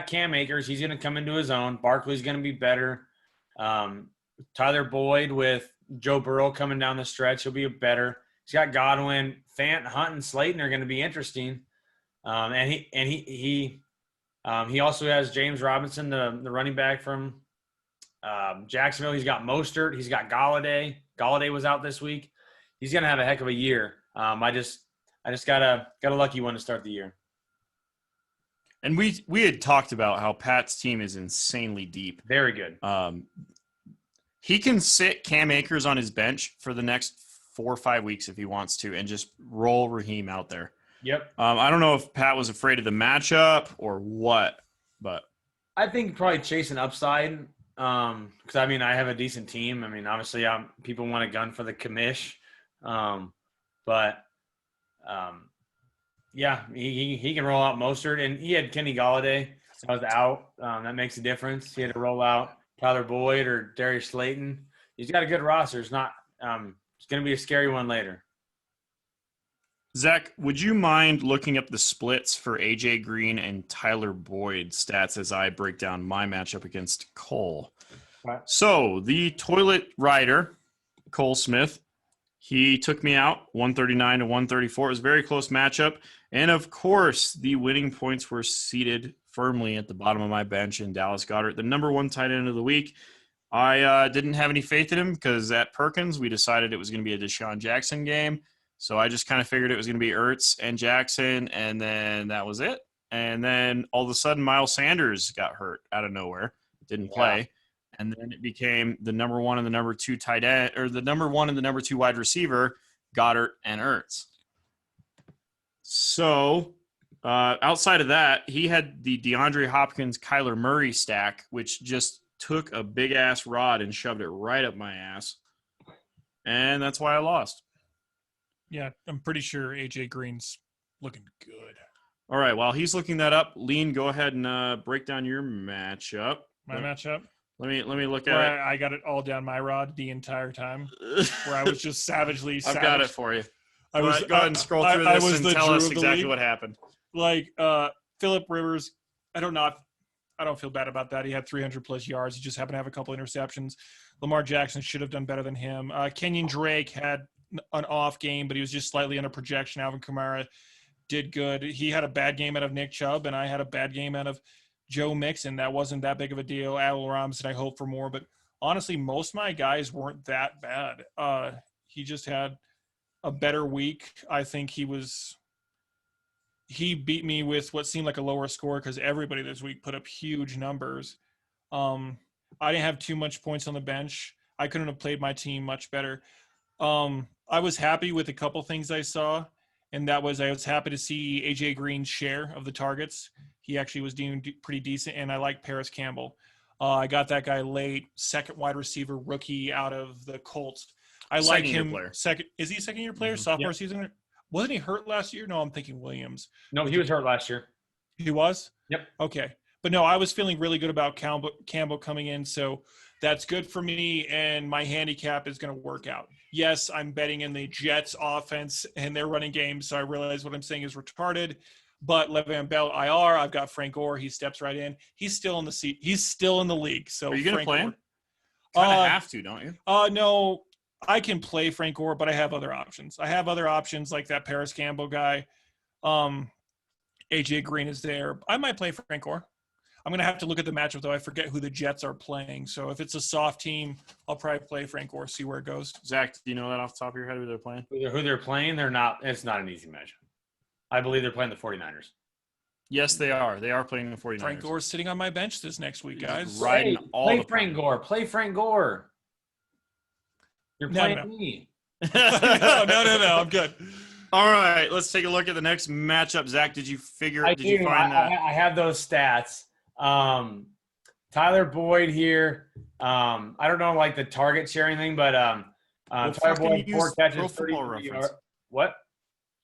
Cam Akers. He's going to come into his own. Barkley's going to be better. Tyler Boyd with Joe Burrow coming down the stretch, he'll be better. He's got Godwin, Fant, Hunt, and Slayton are going to be interesting. And he also has James Robinson, the running back from Jacksonville. He's got Mostert. He's got Galladay. Galladay was out this week. He's going to have a heck of a year. I just got a lucky one to start the year.
And we had talked about how Pat's team is insanely deep.
Very good.
He can sit Cam Akers on his bench for the next 4 or 5 weeks if he wants to and just roll Raheem out there.
Yep.
I don't know if Pat was afraid of the matchup or what, but
I think probably chasing upside. Because I have a decent team. I mean, obviously, people want a gun for the commish, yeah, he can roll out Mostert, and he had Kenny Galladay. I was out. That makes a difference. He had to roll out Tyler Boyd or Darius Slayton. He's got a good roster. It's not. It's going to be a scary one later.
Zach, would you mind looking up the splits for AJ Green and Tyler Boyd stats as I break down my matchup against Cole?
Right.
So the toilet rider, Cole Smith, He took me out 139 to 134. It was a very close matchup. And of course, the winning points were seated firmly at the bottom of my bench in Dallas Goedert, the number one tight end of the week. I didn't have any faith in him because at Perkins, we decided it was going to be a Deshaun Jackson game. So I just kind of figured it was going to be Ertz and Jackson, and then that was it. And then all of a sudden, Miles Sanders got hurt out of nowhere, didn't play. And then it became the number one and the number two tight end, or the number one and the number two wide receiver, Goddard and Ertz. So outside of that, he had the DeAndre Hopkins, Kyler Murray stack, which just took a big ass rod and shoved it right up my ass. And that's why I lost.
Yeah, I'm pretty sure AJ Green's looking good.
All right, while he's looking that up, Lean, go ahead and break down your matchup.
My matchup?
Let me look at
Where
it.
I got it all down my rod the entire time, where I was just savagely.
I've got it for you.
I was
Go ahead and scroll through
I
this
was
and
the
tell
Drew
us
of the
exactly
league.
what happened.
Like Phillip Rivers, I don't feel bad about that. He had 300 plus yards. He just happened to have a couple interceptions. Lamar Jackson should have done better than him. Kenyon Drake had an off game, but he was just slightly under projection. Alvin Kamara did good. He had a bad game out of Nick Chubb, and I had a bad game out of Joe Mixon. That wasn't that big of a deal. Al Robinson, I hope for more, but honestly, most of my guys weren't that bad. He just had a better week. I think he beat me with what seemed like a lower score because everybody this week put up huge numbers. I didn't have too much points on the bench. I couldn't have played my team much better. I was happy with a couple things I saw, and that was I was happy to see AJ Green's share of the targets. He actually was doing pretty decent, and I like Paris Campbell. I got that guy late, second wide receiver rookie out of the Colts. I like him.
Player.
Second, is he a second-year player? Sophomore season? Wasn't he hurt last year? No, I'm thinking Williams.
No, he was hurt last year.
He was?
Yep.
Okay. But no, I was feeling really good about Campbell coming in, so that's good for me, and my handicap is going to work out. Yes, I'm betting in the Jets offense and their running game, so I realize what I'm saying is retarded. But Le'Veon Bell, IR, I've got Frank Gore. He steps right in. He's still in the seat. He's still in the league. So
are you going to play him?
Kind
of have to, don't you?
No, I can play Frank Gore, but I have other options. I have other options like that Paris Campbell guy. AJ Green is there. I might play Frank Gore. I'm going to have to look at the matchup, though. I forget who the Jets are playing. So if it's a soft team, I'll probably play Frank Gore, see where it goes.
Zach, do you know that off the top of your head who they're playing?
Who they're playing, they're not. It's not an easy matchup. I believe they're playing the 49ers.
Yes, they are. They are playing the 49ers.
Frank Gore's sitting on my bench this next week, guys.
Riding all
play
the
Frank Gore. Play Frank Gore. You're playing me.
No, I'm good.
All right, let's take a look at the next matchup. Zach, did you find that?
I have those stats. Tyler Boyd here. I don't know like the target sharing thing, but Tyler Boyd 4 catches, 33 yards. What?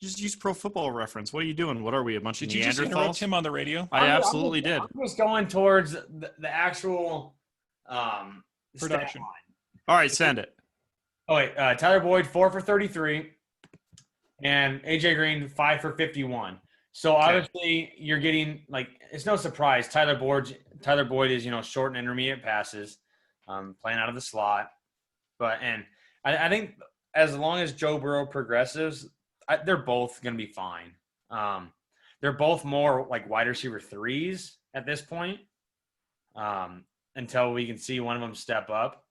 Just use Pro Football Reference. What are you doing? What are we, a bunch of Neanderthals?
Did you just interrupt him on the radio?
I absolutely did.
I'm just going towards the actual
production.
All right, send it.
Oh, wait. Tyler Boyd, 4 for 33. And AJ Green, 5 for 51. So obviously you're getting like it's no surprise. Tyler Boyd is short and intermediate passes, playing out of the slot. But I think as long as Joe Burrow progresses, they're both going to be fine. They're both more like wide receiver 3s at this point, until we can see one of them step up.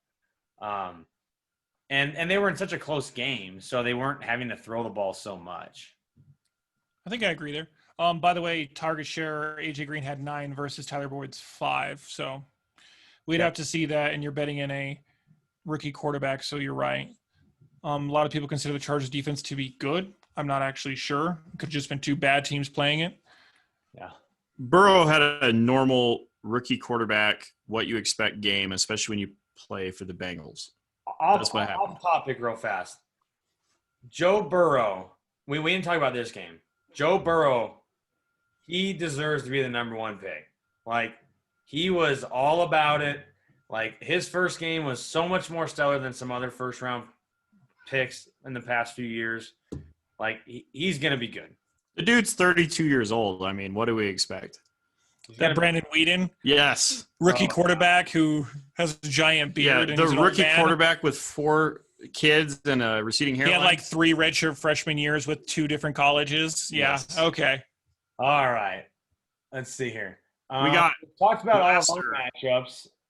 And they were in such a close game, so they weren't having to throw the ball so much.
I think I agree there. By the way, target share, AJ Green had 9 versus Tyler Boyd's 5. So we'd have to see that, and you're betting in a rookie quarterback, so you're right. A lot of people consider the Chargers defense to be good. I'm not actually sure. It could have just been 2 bad teams playing it.
Yeah.
Burrow had a normal rookie quarterback, what you expect game, especially when you play for the Bengals. That's what happened.
Off topic real fast. Joe Burrow, we didn't talk about this game. Joe Burrow, he deserves to be the number 1 pick. Like, he was all about it. Like, his first game was so much more stellar than some other first-round picks in the past few years. Like, he's going to be good.
The dude's 32 years old. I mean, what do we expect?
That Brandon Whedon?
Yes.
Rookie quarterback who has a giant beard.
Yeah, the rookie quarterback with 4 kids and a receding
He
hairline.
had like 3 redshirt freshman years with 2 different colleges. Yeah.
Yes.
Okay.
All right. Let's see here.
We got
we talked about all of
Blaster.
our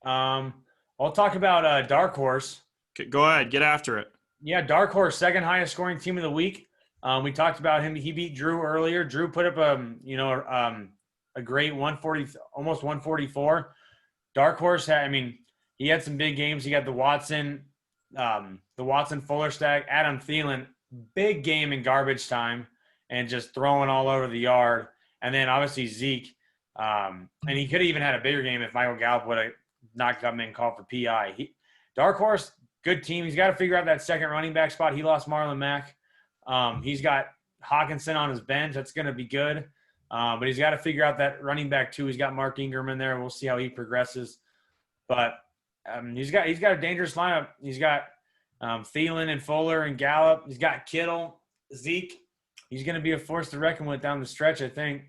matchups. I'll talk about Dark Horse.
Go ahead, get after it.
Yeah, Dark Horse, second highest scoring team of the week. We talked about him. He beat Drew earlier. Drew put up a great 140, almost 144. Dark Horse he had some big games. He got the Watson Fuller stack, Adam Thielen, big game in garbage time, and just throwing all over the yard. And then obviously Zeke, and he could have even had a bigger game if Michael Gallup would have not come in and called for PI. Dark Horse, good team. He's got to figure out that second running back spot. He lost Marlon Mack. He's got Hawkinson on his bench. That's going to be good. But he's got to figure out that running back too. He's got Mark Ingram in there. We'll see how he progresses. But he's got a dangerous lineup. He's got Thielen and Fuller and Gallup. He's got Kittle, Zeke. He's going to be a force to reckon with down the stretch, I think.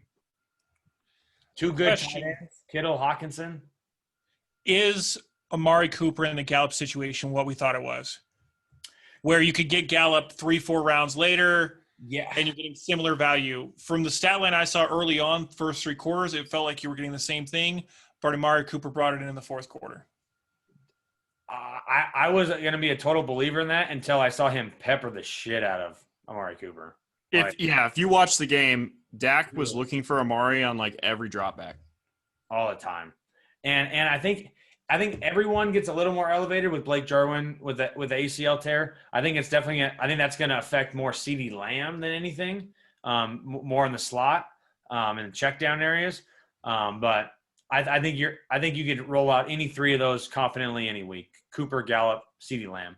2 good tight ends, Kittle, Hawkinson.
Is Amari Cooper in the Gallup situation what we thought it was? Where you could get Gallup 3-4 rounds later,
Yeah.
and you're getting similar value. From the stat line I saw early on, first 3 quarters, it felt like you were getting the same thing, but Amari Cooper brought it in the 4th quarter.
I was going to be a total believer in that until I saw him pepper the shit out of Amari Cooper.
If you watch the game, Dak was looking for Amari on like every drop back.
All the time. And I think everyone gets a little more elevated with Blake Jarwin with the ACL tear. I think it's definitely I think that's going to affect more CeeDee Lamb than anything, more in the slot and check down areas. But I think you could roll out any 3 of those confidently any week. Cooper, Gallup, CeeDee Lamb.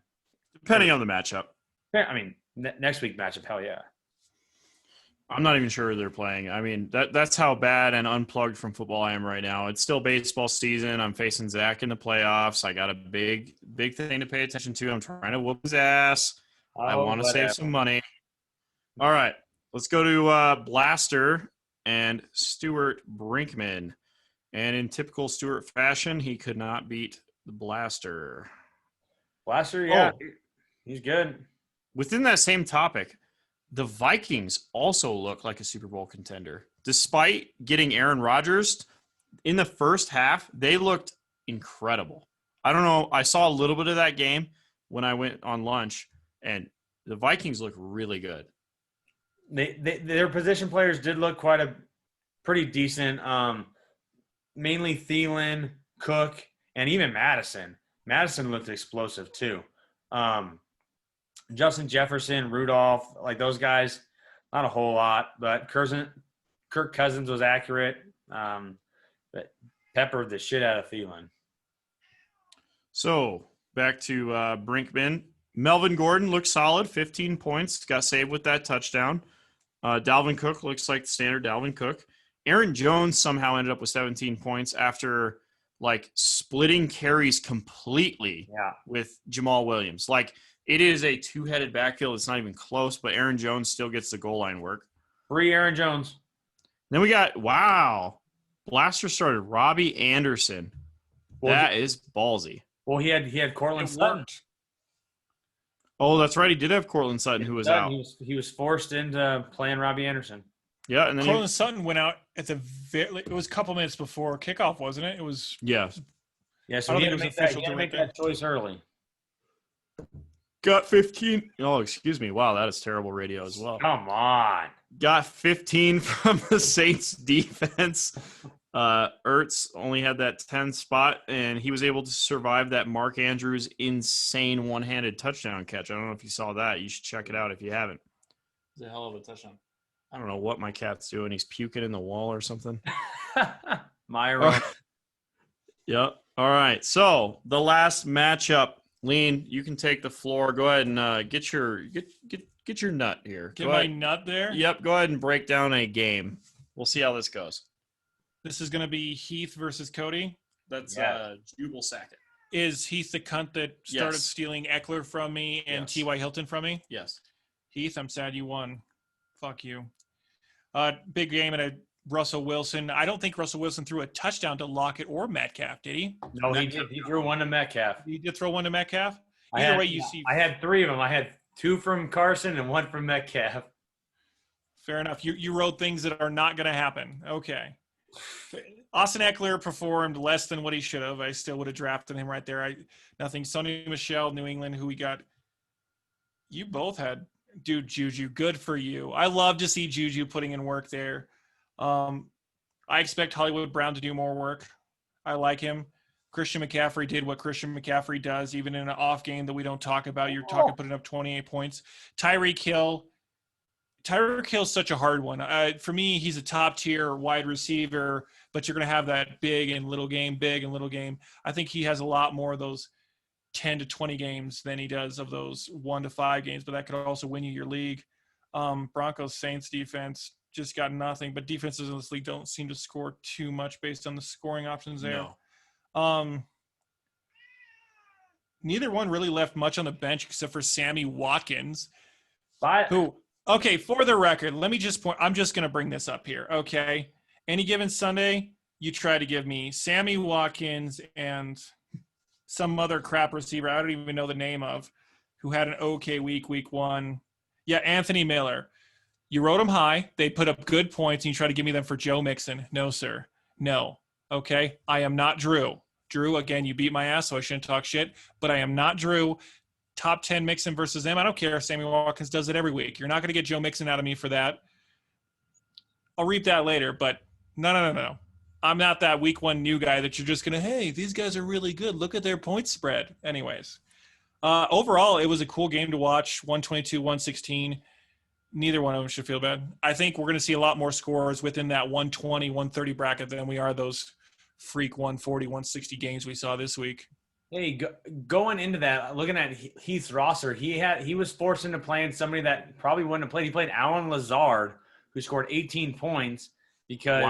Depending on the matchup.
Yeah, I mean, next week matchup, hell yeah.
I'm not even sure they're playing. I mean, that's how bad and unplugged from football I am right now. It's still baseball season. I'm facing Zach in the playoffs. I got a big thing to pay attention to. I'm trying to whoop his ass. I want to save some money. All right, let's go to Blaster and Stuart Brinkman. And in typical Stuart fashion, he could not beat the Blaster.
Blaster, yeah, he's good.
Within that same topic, the Vikings also look like a Super Bowl contender. Despite getting Aaron Rodgers, in the first half, they looked incredible. I don't know. I saw a little bit of that game when I went on lunch, and the Vikings look really good.
Their position players did look pretty decent. Mainly Thielen, Cook, and even Madison. Madison looked explosive too. Justin Jefferson, Rudolph, like those guys, not a whole lot, but Kirk Cousins was accurate. But peppered the shit out of Thielen.
So back to Brinkman. Melvin Gordon looked solid, 15 points, got saved with that touchdown. Dalvin Cook looks like the standard Dalvin Cook. Aaron Jones somehow ended up with 17 points after like splitting carries completely with Jamal Williams. Like it is a 2-headed backfield. It's not even close, but Aaron Jones still gets the goal line work.
Free Aaron Jones.
Then we got, Blaster started Robbie Anderson. That is ballsy.
Well, he had Cortland Sutton.
Oh, that's right. He did have Cortland Sutton, who was out.
He was forced into playing Robbie Anderson.
Yeah, and then
Cortland Sutton went out at it was a couple minutes before kickoff, wasn't it? It was.
Yeah.
Yeah, so he had to make that choice early.
Got 15. Oh, excuse me. Wow, that is terrible radio as well.
Come on.
Got 15 from the Saints defense. Ertz only had that 10 spot, and he was able to survive that Mark Andrews insane one-handed touchdown catch. I don't know if you saw that. You should check it out if you haven't. It's a hell of a touchdown. I don't know what my cat's doing. He's puking in the wall or something.
Myra.
Yep. All right. So the last matchup, Lean, you can take the floor. Go ahead and get your nut here.
Get my nut there?
Yep. Go ahead and break down a game. We'll see how this goes.
This is going to be Heath versus Cody.
That's Jubal Sackett.
Is Heath the cunt that started stealing Eckler from me and T.Y. Hilton from me?
Yes.
Heath, I'm sad you won. Fuck you. Big game and a Russell Wilson. I don't think Russell Wilson threw a touchdown to Lockett or Metcalf, did he?
No, he threw one to Metcalf.
He did throw one to Metcalf? Either way, you see.
I had 3 of them. I had 2 from Carson and 1 from Metcalf.
Fair enough. You wrote things that are not going to happen. Okay. Austin Eckler performed less than what he should have. I still would have drafted him right there. Nothing. Sonny Michel, New England, who we got. You both had, dude, Juju. Good for you. I love to see Juju putting in work there. I expect Hollywood Brown to do more work. I like him. Christian McCaffrey did what Christian McCaffrey does, even in an off game that we don't talk about. You're talking putting up 28 points. Tyreek Hill is such a hard one. For me, he's a top tier wide receiver, but you're going to have that big and little game. I think he has a lot more of those 10 to 20 games than he does of those 1 to 5 games, but that could also win you your league. Broncos Saints defense just got nothing, but defenses in this league don't seem to score too much based on the scoring options there.
No.
Neither one really left much on the bench except for Sammy Watkins.
Who?
Okay, for the record, let me just point. I'm just going to bring this up here. Okay, any given Sunday, you try to give me Sammy Watkins and some other crap receiver I don't even know the name of, who had an okay week 1. Yeah, Anthony Miller. You wrote them high. They put up good points, and you try to give me them for Joe Mixon. No, sir. No. Okay? I am not Drew. Drew, again, you beat my ass, so I shouldn't talk shit, but I am not Drew. Top 10 Mixon versus them. I don't care if Sammy Watkins does it every week. You're not going to get Joe Mixon out of me for that. I'll reap that later, but no. I'm not that week 1 new guy that you're just going to, hey, these guys are really good. Look at their point spread. Anyways, overall, it was a cool game to watch. 122, 116. Neither one of them should feel bad. I think we're going to see a lot more scores within that 120, 130 bracket than we are those freak 140, 160 games we saw this week.
Hey, going into that, looking at Heath's roster, he was forced into playing somebody that probably wouldn't have played. He played Alan Lazard, who scored 18 points because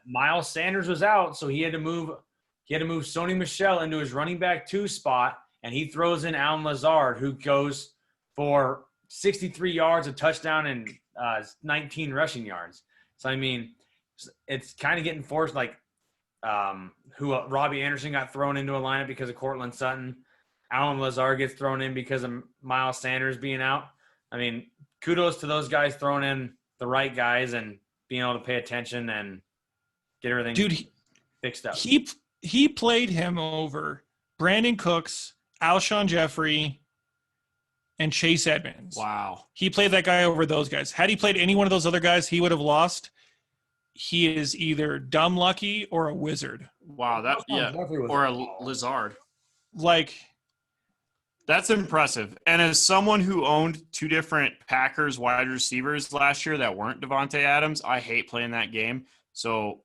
Miles Sanders was out, so he had to move Sonny Michel into his running back 2 spot, and he throws in Alan Lazard, who goes for 63 yards, a touchdown, and 19 rushing yards. So I mean, it's kind of getting forced, like. Robbie Anderson got thrown into a lineup because of Cortland Sutton. Alan Lazard gets thrown in because of Miles Sanders being out. I mean, kudos to those guys throwing in the right guys and being able to pay attention and get everything fixed up.
He played him over Brandon Cooks, Alshon Jeffrey, and Chase Edmonds.
Wow.
He played that guy over those guys. Had he played any one of those other guys, he would have lost. He is either dumb lucky or a wizard.
Wow, or a Lazard.
Like,
that's impressive. And as someone who owned 2 different Packers wide receivers last year that weren't Devontae Adams, I hate playing that game. So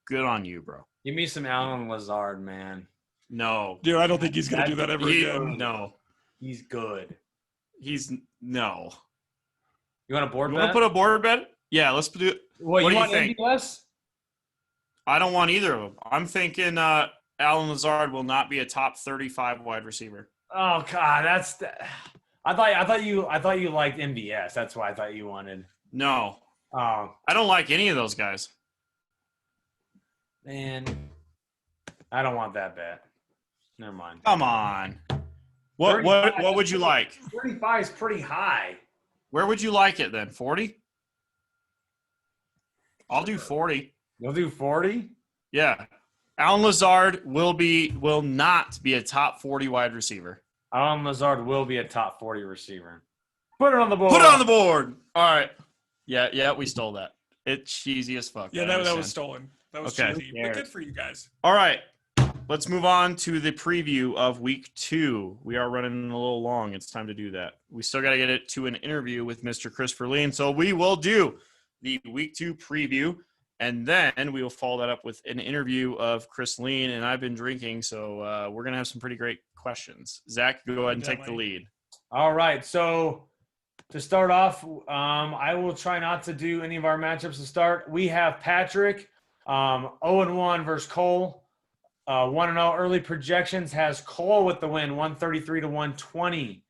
good on you, bro.
Give me some Alan Lazard, man.
No.
Dude, I don't think he's going to do that ever again.
No.
He's good.
No.
You want a board bet?
You want to put a board bet? Yeah, let's do it.
What
do
you
you
want,
think?
MVS?
I don't want either of them. I'm thinking Alan Lazard will not be a top 35 wide receiver.
Oh God, I thought you liked MVS. That's why I thought you wanted.
No.
Oh
I don't like any of those guys.
man, I don't want that bet. Never mind.
Come on. What would you like?
35 is pretty high.
Where would you like it then? 40? I'll do 40.
You'll do 40?
Yeah. Alan Lazard will not be a top 40 wide receiver.
Alan Lazard will be a top 40 receiver. Put it on the board.
Put it on the board. All right. Yeah, we stole that. It's cheesy as fuck.
Yeah, that was stolen. That was
Okay.
cheesy. But good for you guys.
All right. Let's move on to the preview of week 2. We are running a little long. It's time to do that. We still got to get it to an interview with Mr. Christopher Lean. So we will do the week 2 preview, and then we will follow that up with an interview of Chris Lean. And I've been drinking, so we're going to have some pretty great questions. Zach, go ahead and take the lead.
All right. So to start off, I will try not to do any of our matchups to start. We have Patrick, 0-1 versus Cole. 1-0 early projections has Cole with the win, 133 to 120.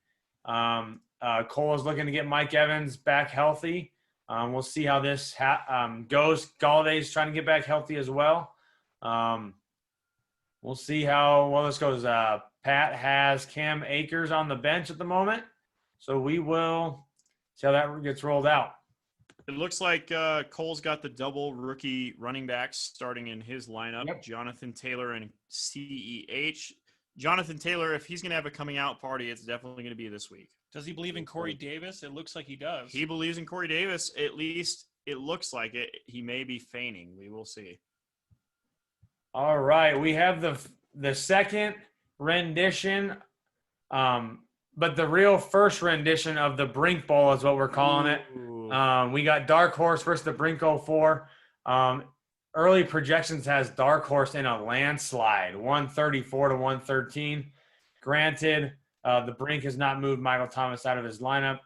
Cole is looking to get Mike Evans back healthy. We'll see how this goes. Galladay's trying to get back healthy as well. We'll see how well this goes. Pat has Cam Akers on the bench at the moment. So we will see how that gets rolled out.
It looks like Cole's got the double rookie running backs starting in his lineup.
Yep.
Jonathan Taylor and CEH. Jonathan Taylor, if he's going to have a coming out party, it's definitely going to be this week.
Does he believe in Corey Davis? It looks like he does.
He believes in Corey Davis. At least it looks like it. He may be feigning. We will see.
All right. We have the second rendition, but the real first rendition of the Brink Bowl is what we're calling it. We got Dark Horse versus the Brink 04. Early projections has Dark Horse in a landslide, 134 to 113. Granted, the Brink has not moved Michael Thomas out of his lineup.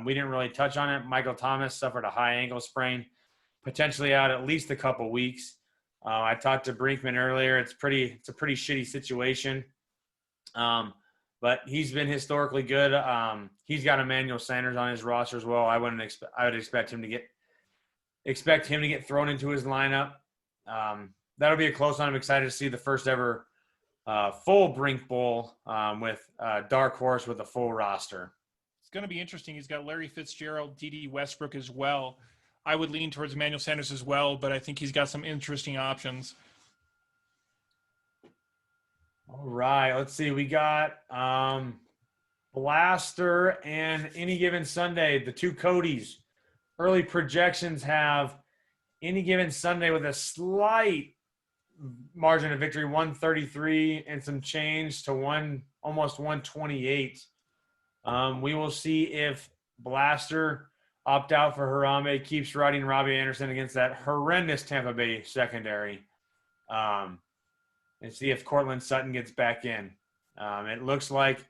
We didn't really touch on it. Michael Thomas suffered a high ankle sprain, potentially out at least a couple weeks. I talked to Brinkman earlier. It's a pretty shitty situation. But he's been historically good. He's got Emmanuel Sanders on his roster as well. I would expect him to get thrown into his lineup. That'll be a close one. I'm excited to see the first ever full Brink Bowl with Dark Horse with a full roster.
It's going to be interesting. He's got Larry Fitzgerald, D.D. Westbrook as well. I would lean towards Emmanuel Sanders as well, but I think he's got some interesting options.
All right, let's see. We got Blaster and Any Given Sunday, the two Codys. Early projections have Any Given Sunday with a slight margin of victory, 133 and some change to almost 128. We will see if Blaster opt out for Harambe, keeps riding Robbie Anderson against that horrendous Tampa Bay secondary. And see if Cortland Sutton gets back in. It looks like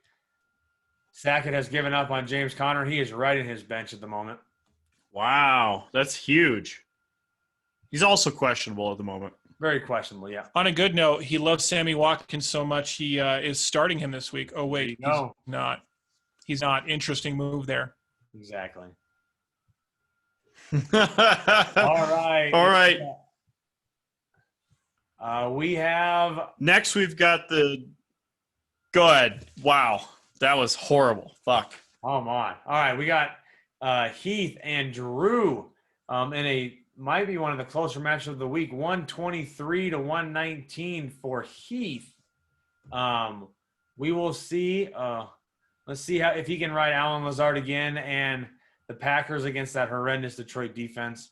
Sackett has given up on James Conner. He is riding his bench at the moment.
Wow, that's huge. He's also questionable at the moment.
Very questionable, yeah.
On a good note, he loves Sammy Watkins so much he is starting him this week. Oh, wait, he's not. He's not. Interesting move there.
Exactly.
All
right.
All right.
We have
next. We've got the. Go ahead. Wow, that was horrible. Fuck.
Come on. All right, we got Heath and Drew in might be one of the closer matches of the week. 123 to 119 for Heath. We will see. Let's see if he can ride Alan Lazard again and the Packers against that horrendous Detroit defense.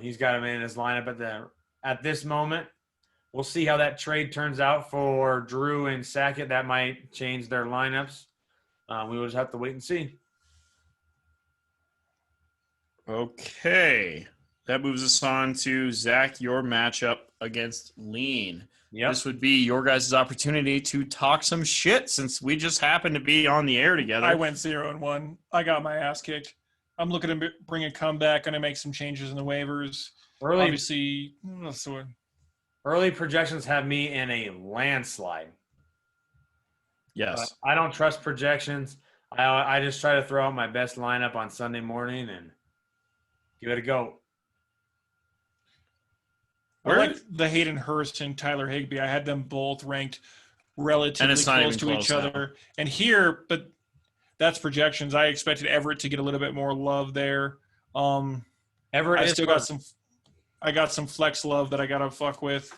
He's got him in his lineup at this moment. We'll see how that trade turns out for Drew and Sackett. That might change their lineups. We will just have to wait and see.
Okay. That moves us on to Zach, your matchup against Lean.
Yep.
This would be your guys' opportunity to talk some shit since we just happened to be on the air together.
I went 0-1. I got my ass kicked. I'm looking to bring a comeback. Going to make some changes in the waivers. Obviously,
early projections have me in a landslide.
Yes.
I don't trust projections. I just try to throw out my best lineup on Sunday morning and give it a go.
I like the Hayden Hurst and Tyler Higbee. I had them both ranked relatively close to each other. And here, but that's projections. I expected Everett to get a little bit more love there.
Everett
I got some flex love that I got to fuck with.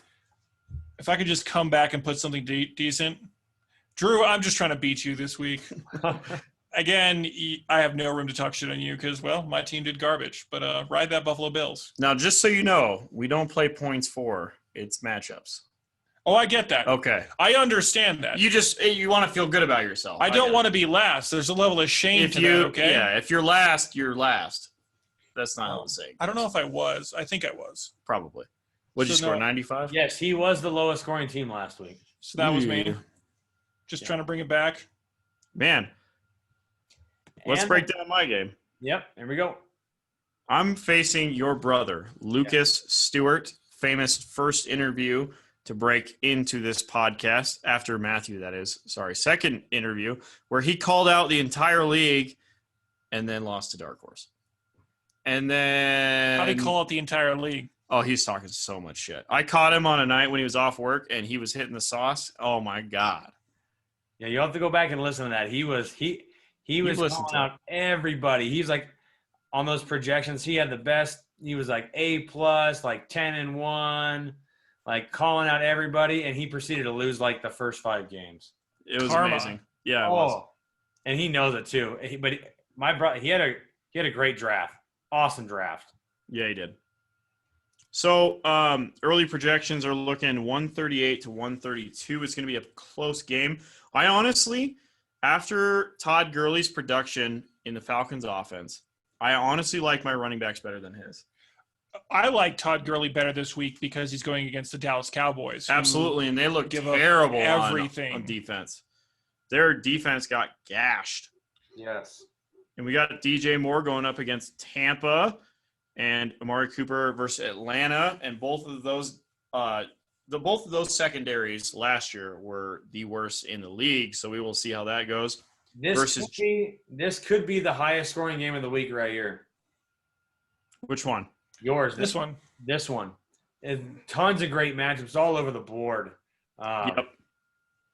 If I could just come back and put something decent. Drew, I'm just trying to beat you this week. Again, I have no room to talk shit on you because, well, my team did garbage. But ride that Buffalo Bills.
Now, just so you know, we don't play points for. It's matchups.
Oh, I get that.
Okay.
I understand that.
You want to feel good about yourself.
I don't want to be last. There's a level of shame to that, okay?
Yeah, if you're last, you're last. That's not how to say it.
I don't know if I was. I think I was.
Probably. What did you score, 95?
Yes, he was the lowest scoring team last week.
So that was me. Just trying to bring it back.
Man. Let's break down my game.
Yep, here we go.
I'm facing your brother, Lucas Stewart, famous first interview to break into this podcast after Matthew, that is. Sorry, second interview where he called out the entire league and then lost to Dark Horse. And then
how did he call out the entire league?
Oh, he's talking so much shit. I caught him on a night when he was off work and he was hitting the sauce. Oh my God.
Yeah, you have to go back and listen to that. He was
listened
calling
to it.
out everybody. He's like on those projections. He had the best. He was like A+, like 10-1, like calling out everybody, and he proceeded to lose like the first 5 games.
It was
Karma.
amazing. Yeah, it was.
And he knows it too. My brother, he had a great draft. Awesome draft.
Yeah, he did. So early projections are looking 138 to 132. It's going to be a close game. I honestly, after Todd Gurley's production in the Falcons offense, I honestly like my running backs better than his.
I like Todd Gurley better this week because he's going against the Dallas Cowboys.
Absolutely, and they look
give up
terrible
everything.
on defense. Their defense got gashed.
Yes.
And we got DJ Moore going up against Tampa and Amari Cooper versus Atlanta, and both of those secondaries last year were the worst in the league. So we will see how that goes.
This could be the highest scoring game of the week right here.
Which one?
Yours.
This one.
This one. And tons of great matchups all over the board.
Yep.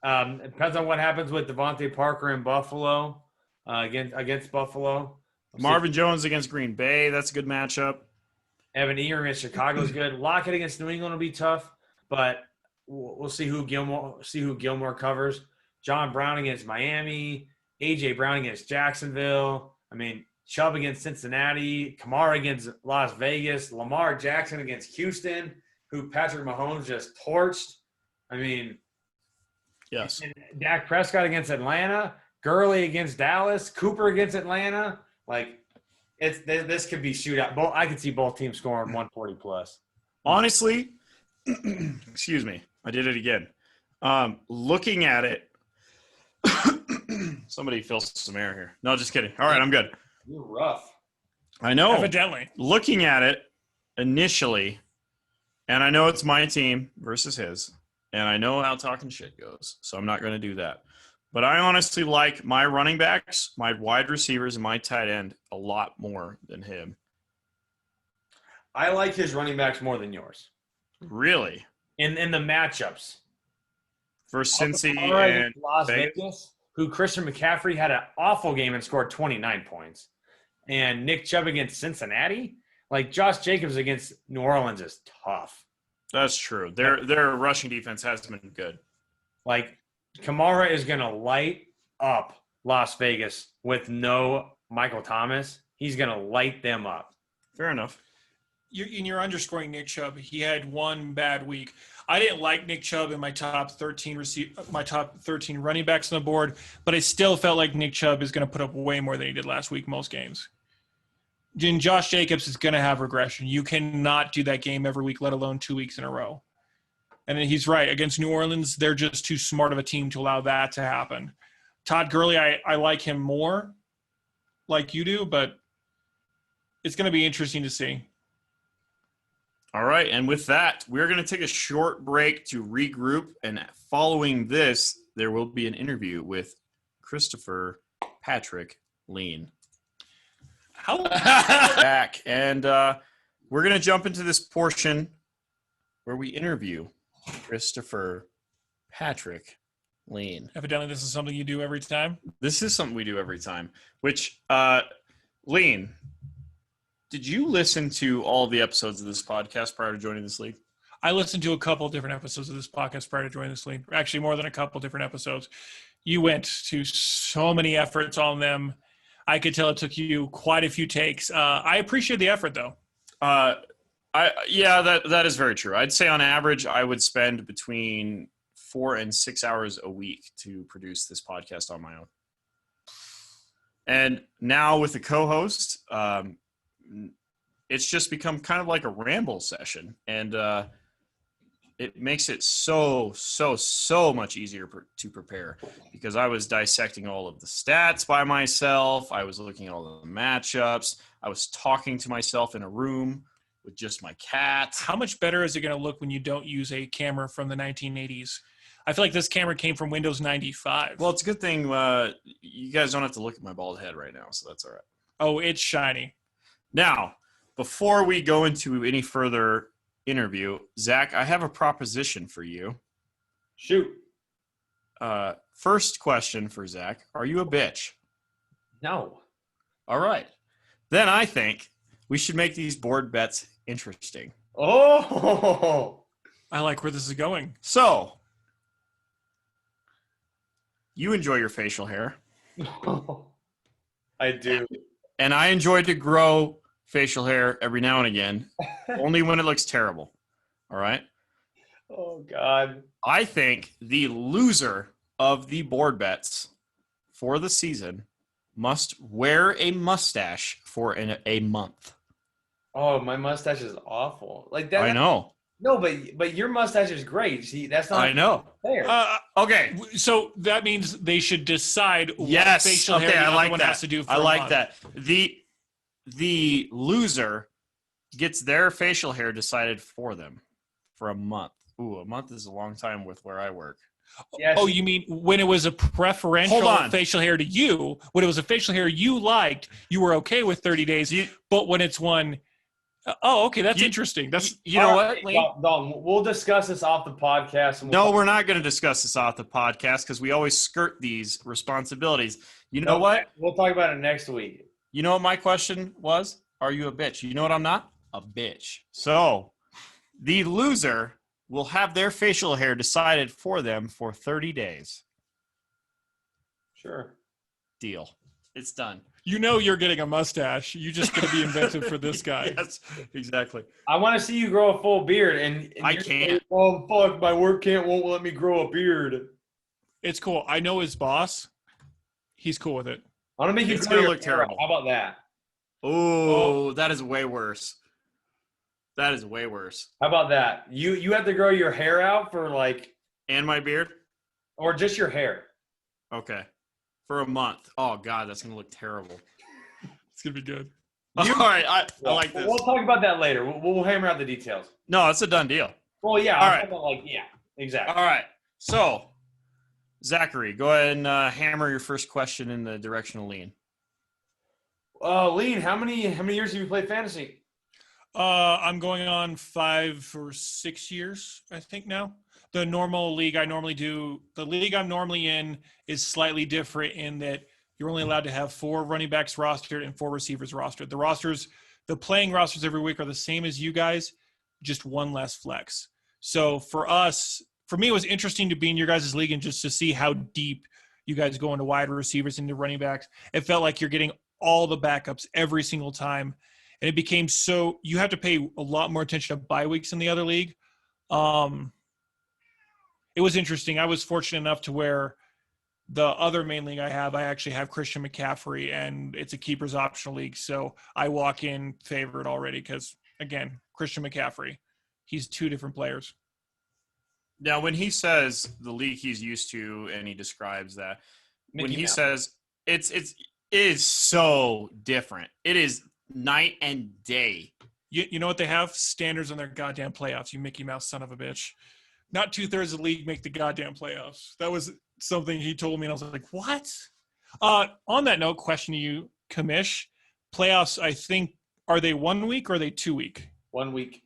It depends on what happens with Devontae Parker in Buffalo against Buffalo.
Marvin Jones against Green Bay. That's a good matchup.
Evan Ingram against Chicago is good. Lockett against New England will be tough, but we'll see who Gilmore covers. John Brown against Miami. A.J. Brown against Jacksonville. I mean, Chubb against Cincinnati. Kamara against Las Vegas. Lamar Jackson against Houston, who Patrick Mahomes just torched. I mean,
yes.
And Dak Prescott against Atlanta. Gurley against Dallas. Cooper against Atlanta. Like, this could be shootout. I could see both teams scoring 140 plus.
Honestly, excuse me, I did it again. Looking at it, somebody fills some air here. No, just kidding. All right, I'm good.
You're rough.
I know.
Evidently.
Looking at it initially, and I know it's my team versus his, and I know how talking shit goes, so I'm not going to do that. But I honestly like my running backs, my wide receivers, and my tight end a lot more than him.
I like his running backs more than yours.
Really?
In the matchups.
For Cincy and
Las Vegas, who Christian McCaffrey had an awful game and scored 29 points. And Nick Chubb against Cincinnati, like Josh Jacobs against New Orleans is tough.
That's true. Their rushing defense has been good.
Like, Kamara is going to light up Las Vegas with no Michael Thomas. He's going to light them up.
Fair enough.
You're underscoring Nick Chubb. He had one bad week. I didn't like Nick Chubb in my top 13 running backs on the board, but I still felt like Nick Chubb is going to put up way more than he did last week most games. And Josh Jacobs is going to have regression. You cannot do that game every week, let alone 2 weeks in a row. And he's right. Against New Orleans, they're just too smart of a team to allow that to happen. Todd Gurley, I like him more, like you do, but it's going to be interesting to see.
All right, and with that, we're going to take a short break to regroup, and following this, there will be an interview with Christopher Patrick Lean.
How
back, and we're going to jump into this portion where we interview Christopher Patrick Lean.
Evidently, this is something you do every time.
This is something we do every time, which, Lean, did you listen to all the episodes of this podcast prior to joining this league?
I listened to a couple different episodes of this podcast prior to joining this league. Actually, more than a couple different episodes. You went to so many efforts on them. I could tell it took you quite a few takes. I appreciate the effort, though.
That is very true. I'd say on average, I would spend between 4 and 6 hours a week to produce this podcast on my own. And now with the co-host, it's just become kind of like a ramble session, and it makes it so much easier to prepare, because I was dissecting all of the stats by myself. I was looking at all the matchups. I was talking to myself in a room with just my cat.
How much better is it going to look when you don't use a camera from the 1980s? I feel like this camera came from Windows 95.
Well, it's a good thing you guys don't have to look at my bald head right now, so that's all right.
Oh, it's shiny.
Now, before we go into any further interview, Zach, I have a proposition for you.
Shoot.
first question for Zach. Are you a bitch?
No.
All right. Then I think we should make these board bets interesting.
Oh.
I like where this is going.
So, you enjoy your facial hair,
I do.
and I enjoy to grow facial hair every now and again, only when it looks terrible. All right?
Oh, God.
I think the loser of the board bets for the season must wear a mustache for a month.
Oh, my mustache is awful. Like that.
I know.
No, but your mustache is great. See, that's not
I know.
fair.
Okay.
So that means they should decide what
Yes.
facial
Okay,
hair the
I
other
like
one
that.
has to do for
I
a
like
month.
that. The loser gets their facial hair decided for them for a month. Ooh, a month is a long time with where I work.
Yeah,
Oh,
see,
you mean when it was a preferential
Hold on.
facial hair to you, when it was a facial hair you liked, you were okay with 30 days. But when it's one, okay, that's interesting. That's
You know
all
what,
right,
Lane?
Dalton, we'll discuss this off the podcast. And
No, we're not going to discuss this off the podcast because we always skirt these responsibilities. You know
No,
what?
We'll talk about it next week.
You know what my question was? Are you a bitch? You know what I'm not? A bitch. So the loser will have their facial hair decided for them for 30 days.
Sure.
Deal. It's done.
you know you're getting a mustache. You just going to be inventive for this guy.
Yes, exactly.
I want to see you grow a full beard, and
I
you're
can't.
saying, oh fuck, my work won't let me grow a beard.
It's cool. I know his boss. He's cool with it.
I want to make you
It's
grow
gonna
your
look
hair out.
terrible.
How about that?
Oh, that is way worse. That is way worse.
How about that? You have to grow your hair out for like,
And my beard?
or just your hair.
Okay. For a month. Oh, God, that's going to look terrible.
It's going to be good.
All right. I like this.
We'll talk about that later. We'll hammer out the details.
No, it's a done deal.
Well, yeah.
All
I'm
right.
talking about like, yeah, exactly.
All right. So, Zachary, go ahead and hammer your first question in the direction of Lean.
Lean, how many years have you played fantasy?
I'm going on 5 or 6 years, I think now. The normal league I normally do, the league I'm normally in is slightly different in that you're only allowed to have 4 running backs rostered and 4 receivers rostered. The playing rosters every week are the same as you guys, just one less flex. So for me, it was interesting to be in your guys' league and just to see how deep you guys go into wide receivers, into running backs. It felt like you're getting all the backups every single time. And it became so you have to pay a lot more attention to bye weeks in the other league. It was interesting. I was fortunate enough to where the other main league I actually have Christian McCaffrey, and it's a keepers optional league. So I walk in favorite already because, again, Christian McCaffrey, he's 2 different players.
Now, when he says the league he's used to and he describes that, when he
Mouse.
says it is so different. It is night and day.
You know what they have? Standards on their goddamn playoffs, you Mickey Mouse son of a bitch. Not 2/3 of the league make the goddamn playoffs. That was something he told me, and I was like, what? On that note, question to you, Kamish. Playoffs, I think, are they 1 week or are they 2 week?
1 week.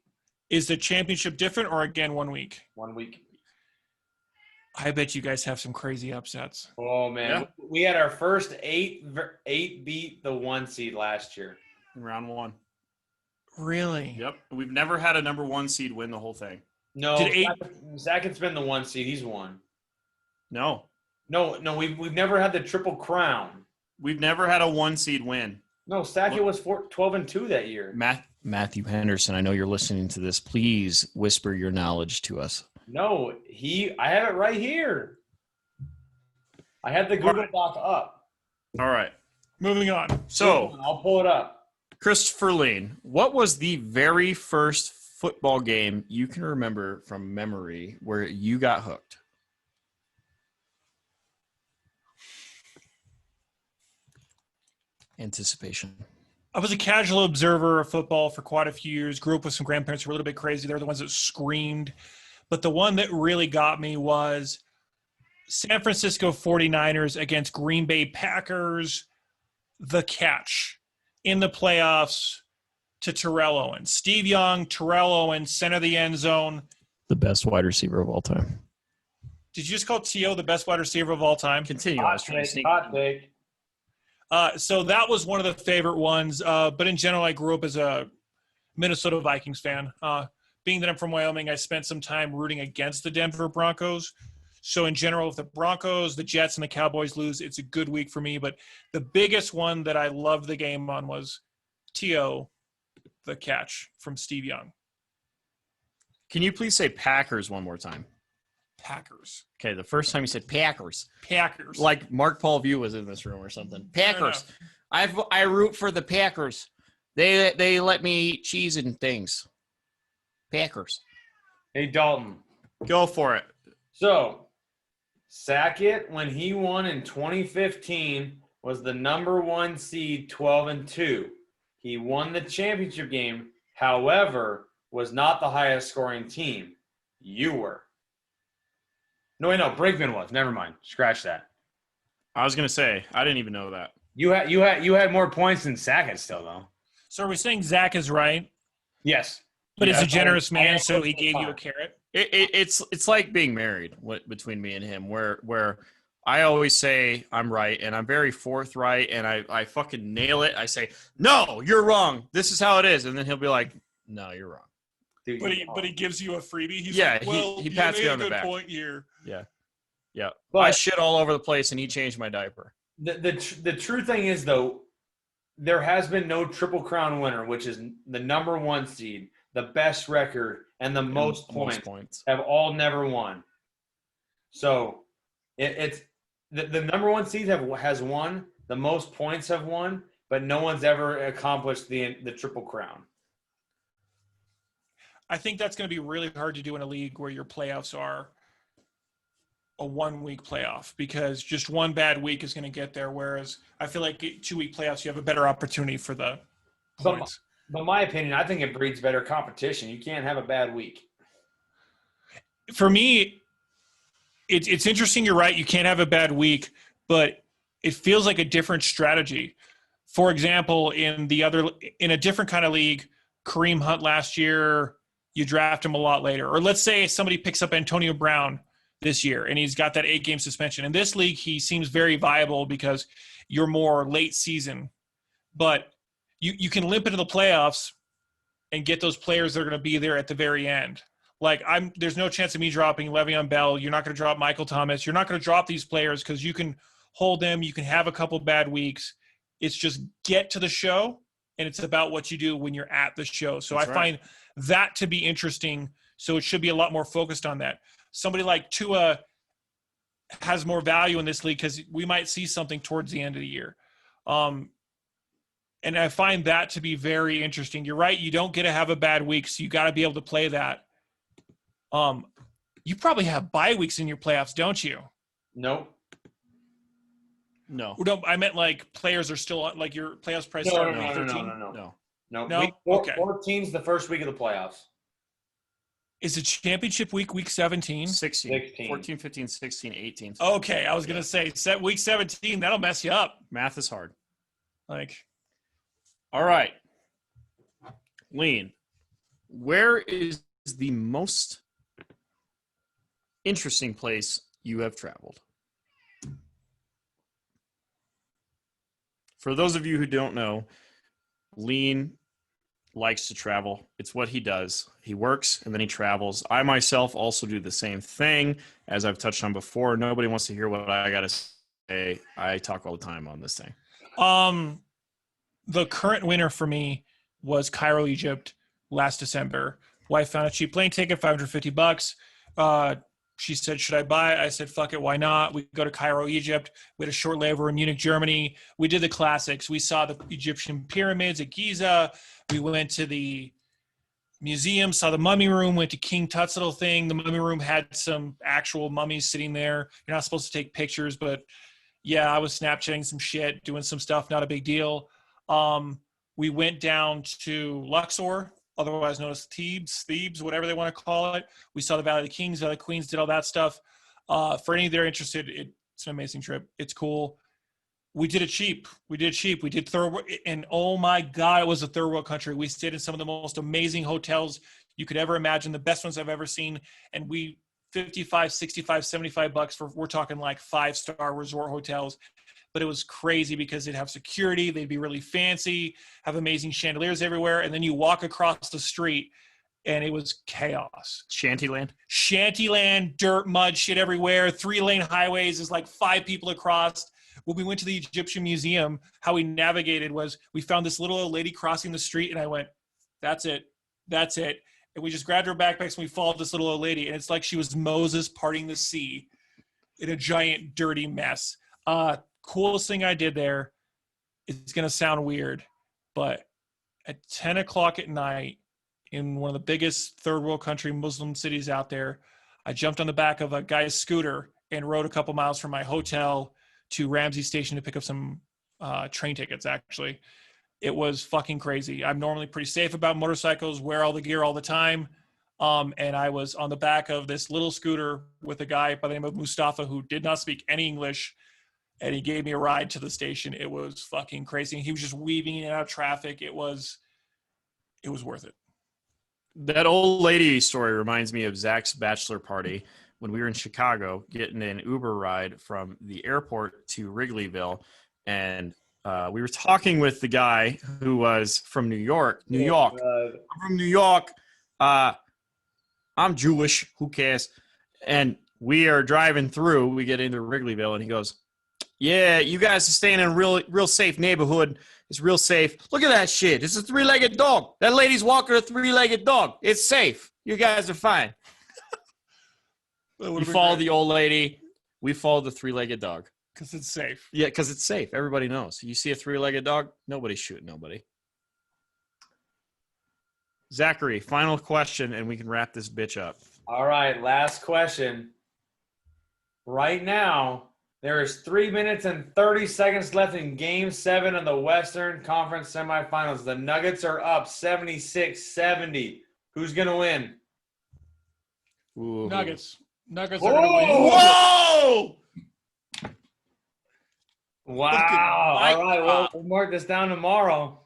Is the championship different or, again, 1 week?
1 week.
I bet you guys have some crazy upsets.
Oh man,
Yeah.
we had our first 8 beat the 1 seed last year.
In round 1.
Really?
Yep. We've never had a number 1 seed win the whole thing.
No,
Did
Zach has been the 1 seed. He's won.
No.
No, we've never had the triple crown.
We've never had a 1 seed win.
No, Sackett was 12-2 that year.
Matthew Henderson, I know you're listening to this. Please whisper your knowledge to us.
No, I have it right here. I had the Google Doc up.
All right.
Moving on.
So,
I'll pull it up.
Christopher Lean, what was the very first football game you can remember from memory where you got hooked? Anticipation.
I was a casual observer of football for quite a few years. Grew up with some grandparents who were a little bit crazy. They were the ones that screamed. But the one that really got me was San Francisco 49ers against Green Bay Packers, the catch in the playoffs to Terrell Owens. Steve Young, Terrell Owens, center of the end zone.
The best wide receiver of all time.
Did you just call T.O. the best wide receiver of all time?
Continue. I
Hot
was trying to
take.
sneak.
Hot take.
So that was one of the favorite ones. But in general, I grew up as a Minnesota Vikings fan. Being that I'm from Wyoming, I spent some time rooting against the Denver Broncos. So in general, if the Broncos, the Jets, and the Cowboys lose, it's a good week for me. But the biggest one that I loved the game on was T.O., the catch from Steve Young.
Can you please say Packers one more time?
Packers.
Okay, the first time you said Packers.
Packers.
Like Mark Paul View was in this room or something. Packers. I root for the Packers. They let me eat cheese and things. Packers.
Hey, Dalton.
Go for it.
So, Sackett, when he won in 2015, was the number 1 seed, 12-2. He won the championship game, however, was not the highest scoring team. You were. No, wait, no, Brinkman was. Never mind. Scratch that.
I was gonna say I didn't even know that.
You had more points than Sackett still, though.
So are we saying Zach is right?
Yes.
But
Yeah.
he's a generous man, so he
I-
gave you a carrot?
It's like being married between me and him, where I always say I'm right and I'm very forthright and I fucking nail it. I say, no, you're wrong. This is how it is, and then he'll be like, no, you're wrong.
Dude,
But he gives you a freebie. He's
Yeah,
like, well,
he pats
you
me
made
on
a
the
good
back.
point here.
Yeah.
But-
I shit all over the place and he changed my diaper.
The true thing is, though, there has been no Triple Crown winner, which is the number 1 seed, the best record, and the most points have all never won. So it's the number 1 seed has won, the most points have won, but no one's ever accomplished the Triple Crown.
I think that's going to be really hard to do in a league where your playoffs are a 1-week playoff, because just one bad week is going to get there. Whereas I feel like 2-week playoffs, you have a better opportunity for the points.
But my opinion, I think it breeds better competition. You can't have a bad week.
For me, it's interesting. You're right. You can't have a bad week, but it feels like a different strategy. For example, in a different kind of league, Kareem Hunt last year, you draft him a lot later. Or let's say somebody picks up Antonio Brown this year and he's got that 8-game suspension. In this league, he seems very viable because you're more late season, but you can limp into the playoffs and get those players that are going to be there at the very end. Like there's no chance of me dropping Le'Veon Bell. You're not going to drop Michael Thomas. You're not going to drop these players because you can hold them. You can have a couple bad weeks. It's just get to the show, and it's about what you do when you're at the show. So
That's
I
right.
find that to be interesting. So it should be a lot more focused on that. Somebody like Tua has more value in this league because we might see something towards the end of the year. And I find that to be very interesting. You're right. You don't get to have a bad week, so you got to be able to play that. You probably have bye weeks in your playoffs, don't you?
Nope.
No.
No, I meant like players are still like your playoffs price.
No,
start
no,
at
no,
13.
No.
No?
Week
Okay.
14's the first week of the playoffs.
Is it championship week 17?
16. 14, 15, 16, 18.
Okay, I was gonna say week 17. That'll mess you up.
Math is hard.
Like,
All right. Lean, where is the most interesting place you have traveled? For those of you who don't know, Lean likes to travel. It's what he does. He works and then he travels. I myself also do the same thing. As I've touched on before, nobody wants to hear what I got to say. I talk all the time on this thing.
the current winner for me was Cairo, Egypt last December. Wife found a cheap plane ticket, $550. She said, should I buy it? I said, fuck it, why not? We go to Cairo, Egypt. We had a short layover in Munich, Germany. We did the classics. We saw the Egyptian pyramids at Giza. We went to the museum, saw the mummy room, went to King Tut's little thing. The mummy room had some actual mummies sitting there. You're not supposed to take pictures, but yeah, I was Snapchatting some shit, doing some stuff, not a big deal. We went down to Luxor, otherwise known as Thebes, whatever they want to call it. We saw the Valley of the Kings, Valley of the Queens, did all that stuff. For any that are interested, it's an amazing trip. It's cool. We did it cheap. We did third world, and oh my God, it was a third world country. We stayed in some of the most amazing hotels you could ever imagine, the best ones I've ever seen. And we $55, $65, $75 for, we're talking like 5-star resort hotels. But it was crazy because they'd have security. They'd be really fancy, have amazing chandeliers everywhere. And then you walk across the street and it was chaos. Shantyland, dirt, mud, shit everywhere. 3-lane highways is like 5 people across. When we went to the Egyptian Museum, how we navigated was we found this little old lady crossing the street and I went, that's it. That's it. And we just grabbed her backpacks and we followed this little old lady. And it's like she was Moses parting the sea in a giant dirty mess. Coolest thing I did there, it's going to sound weird, but at 10 o'clock at night in one of the biggest third world country Muslim cities out there, I jumped on the back of a guy's scooter and rode a couple miles from my hotel to Ramsey Station to pick up some train tickets, actually. It was fucking crazy. I'm normally pretty safe about motorcycles, wear all the gear all the time. And I was on the back of this little scooter with a guy by the name of Mustafa who did not speak any English. And he gave me a ride to the station. It was fucking crazy. He was just weaving in and out of traffic. It was worth it.
That old lady story reminds me of Zach's bachelor party when we were in Chicago getting an Uber ride from the airport to Wrigleyville. And we were talking with the guy who was from New York. I'm from New York. I'm Jewish. Who cares? And we are driving through. We get into Wrigleyville, and he goes, yeah, you guys are staying in a real safe neighborhood. It's real safe. Look at that shit. It's a 3-legged dog. That lady's walking a 3-legged dog. It's safe. You guys are fine. We follow the old lady. We follow the 3-legged dog.
Because it's safe.
Yeah, because it's safe. Everybody knows. You see a 3-legged dog, nobody's shooting nobody. Zachary, final question, and we can wrap this bitch up.
All right, last question. Right now, there is 3 minutes and 30 seconds left in Game 7 of the Western Conference semifinals. The Nuggets are up 76-70. Who's going to win?
Ooh.
Nuggets. Nuggets are going to win.
Whoa!
Wow. All right, we'll mark this down tomorrow.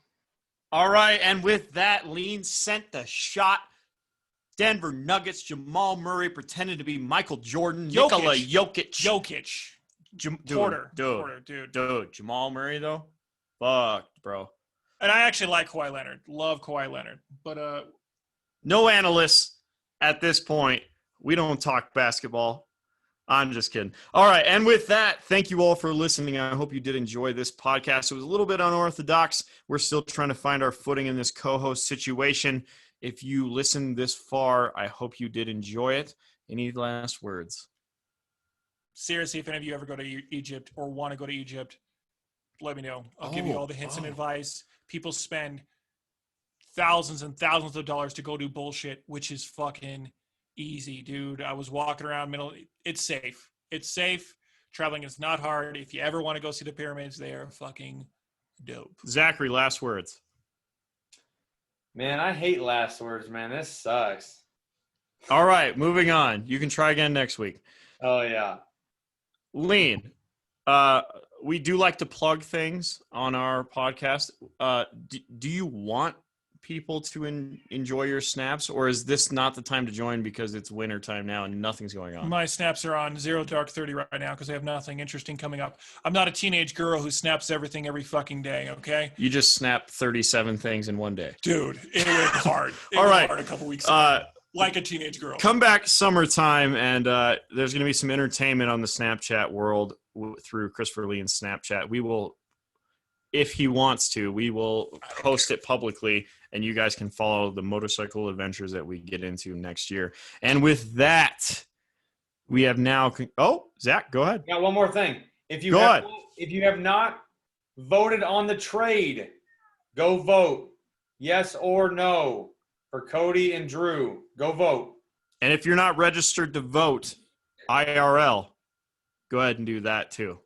All right, and with that, Lean sent the shot. Denver Nuggets, Jamal Murray pretended to be Michael Jordan. Nikola Jokic.
Porter,
dude. Jamal Murray, though? Fuck, bro.
And I actually like Kawhi Leonard. Love Kawhi Leonard. But
no analysts at this point. We don't talk basketball. I'm just kidding. All right, and with that, thank you all for listening. I hope you did enjoy this podcast. It was a little bit unorthodox. We're still trying to find our footing in this co-host situation. If you listened this far, I hope you did enjoy it. Any last words?
Seriously, if any of you ever go to Egypt or want to go to Egypt, let me know. I'll give you all the hints and advice. People spend thousands and thousands of dollars to go do bullshit, which is fucking easy, dude. I was walking around it's safe. It's safe. Traveling is not hard. If you ever want to go see the pyramids, they are fucking dope.
Zachary, last words.
Man, I hate last words, man. This sucks.
All right, moving on. You can try again next week.
Oh, yeah.
Lean, we do like to plug things on our podcast. Do you want people to enjoy your snaps, or is this not the time to join because it's winter time now and nothing's going on?
My snaps are on 0 dark 30 right now because I have nothing interesting coming up. I'm not a teenage girl who snaps everything every fucking day, okay?
You just snapped 37 things in one day.
Dude, it went hard. It
All
went
right.
hard a couple weeks ago. Like a teenage girl.
Come back summertime, and there's going to be some entertainment on the Snapchat world through Christopher Lean's Snapchat. We will, if he wants to, we will post it publicly, and you guys can follow the motorcycle adventures that we get into next year. And with that, we have now Zach, go ahead.
Got one more thing. If you have not voted on the trade, go vote. Yes or no for Cody and Drew. Go vote.
And if you're not registered to vote IRL, go ahead and do that too.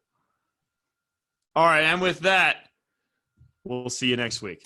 All right, and with that, we'll see you next week.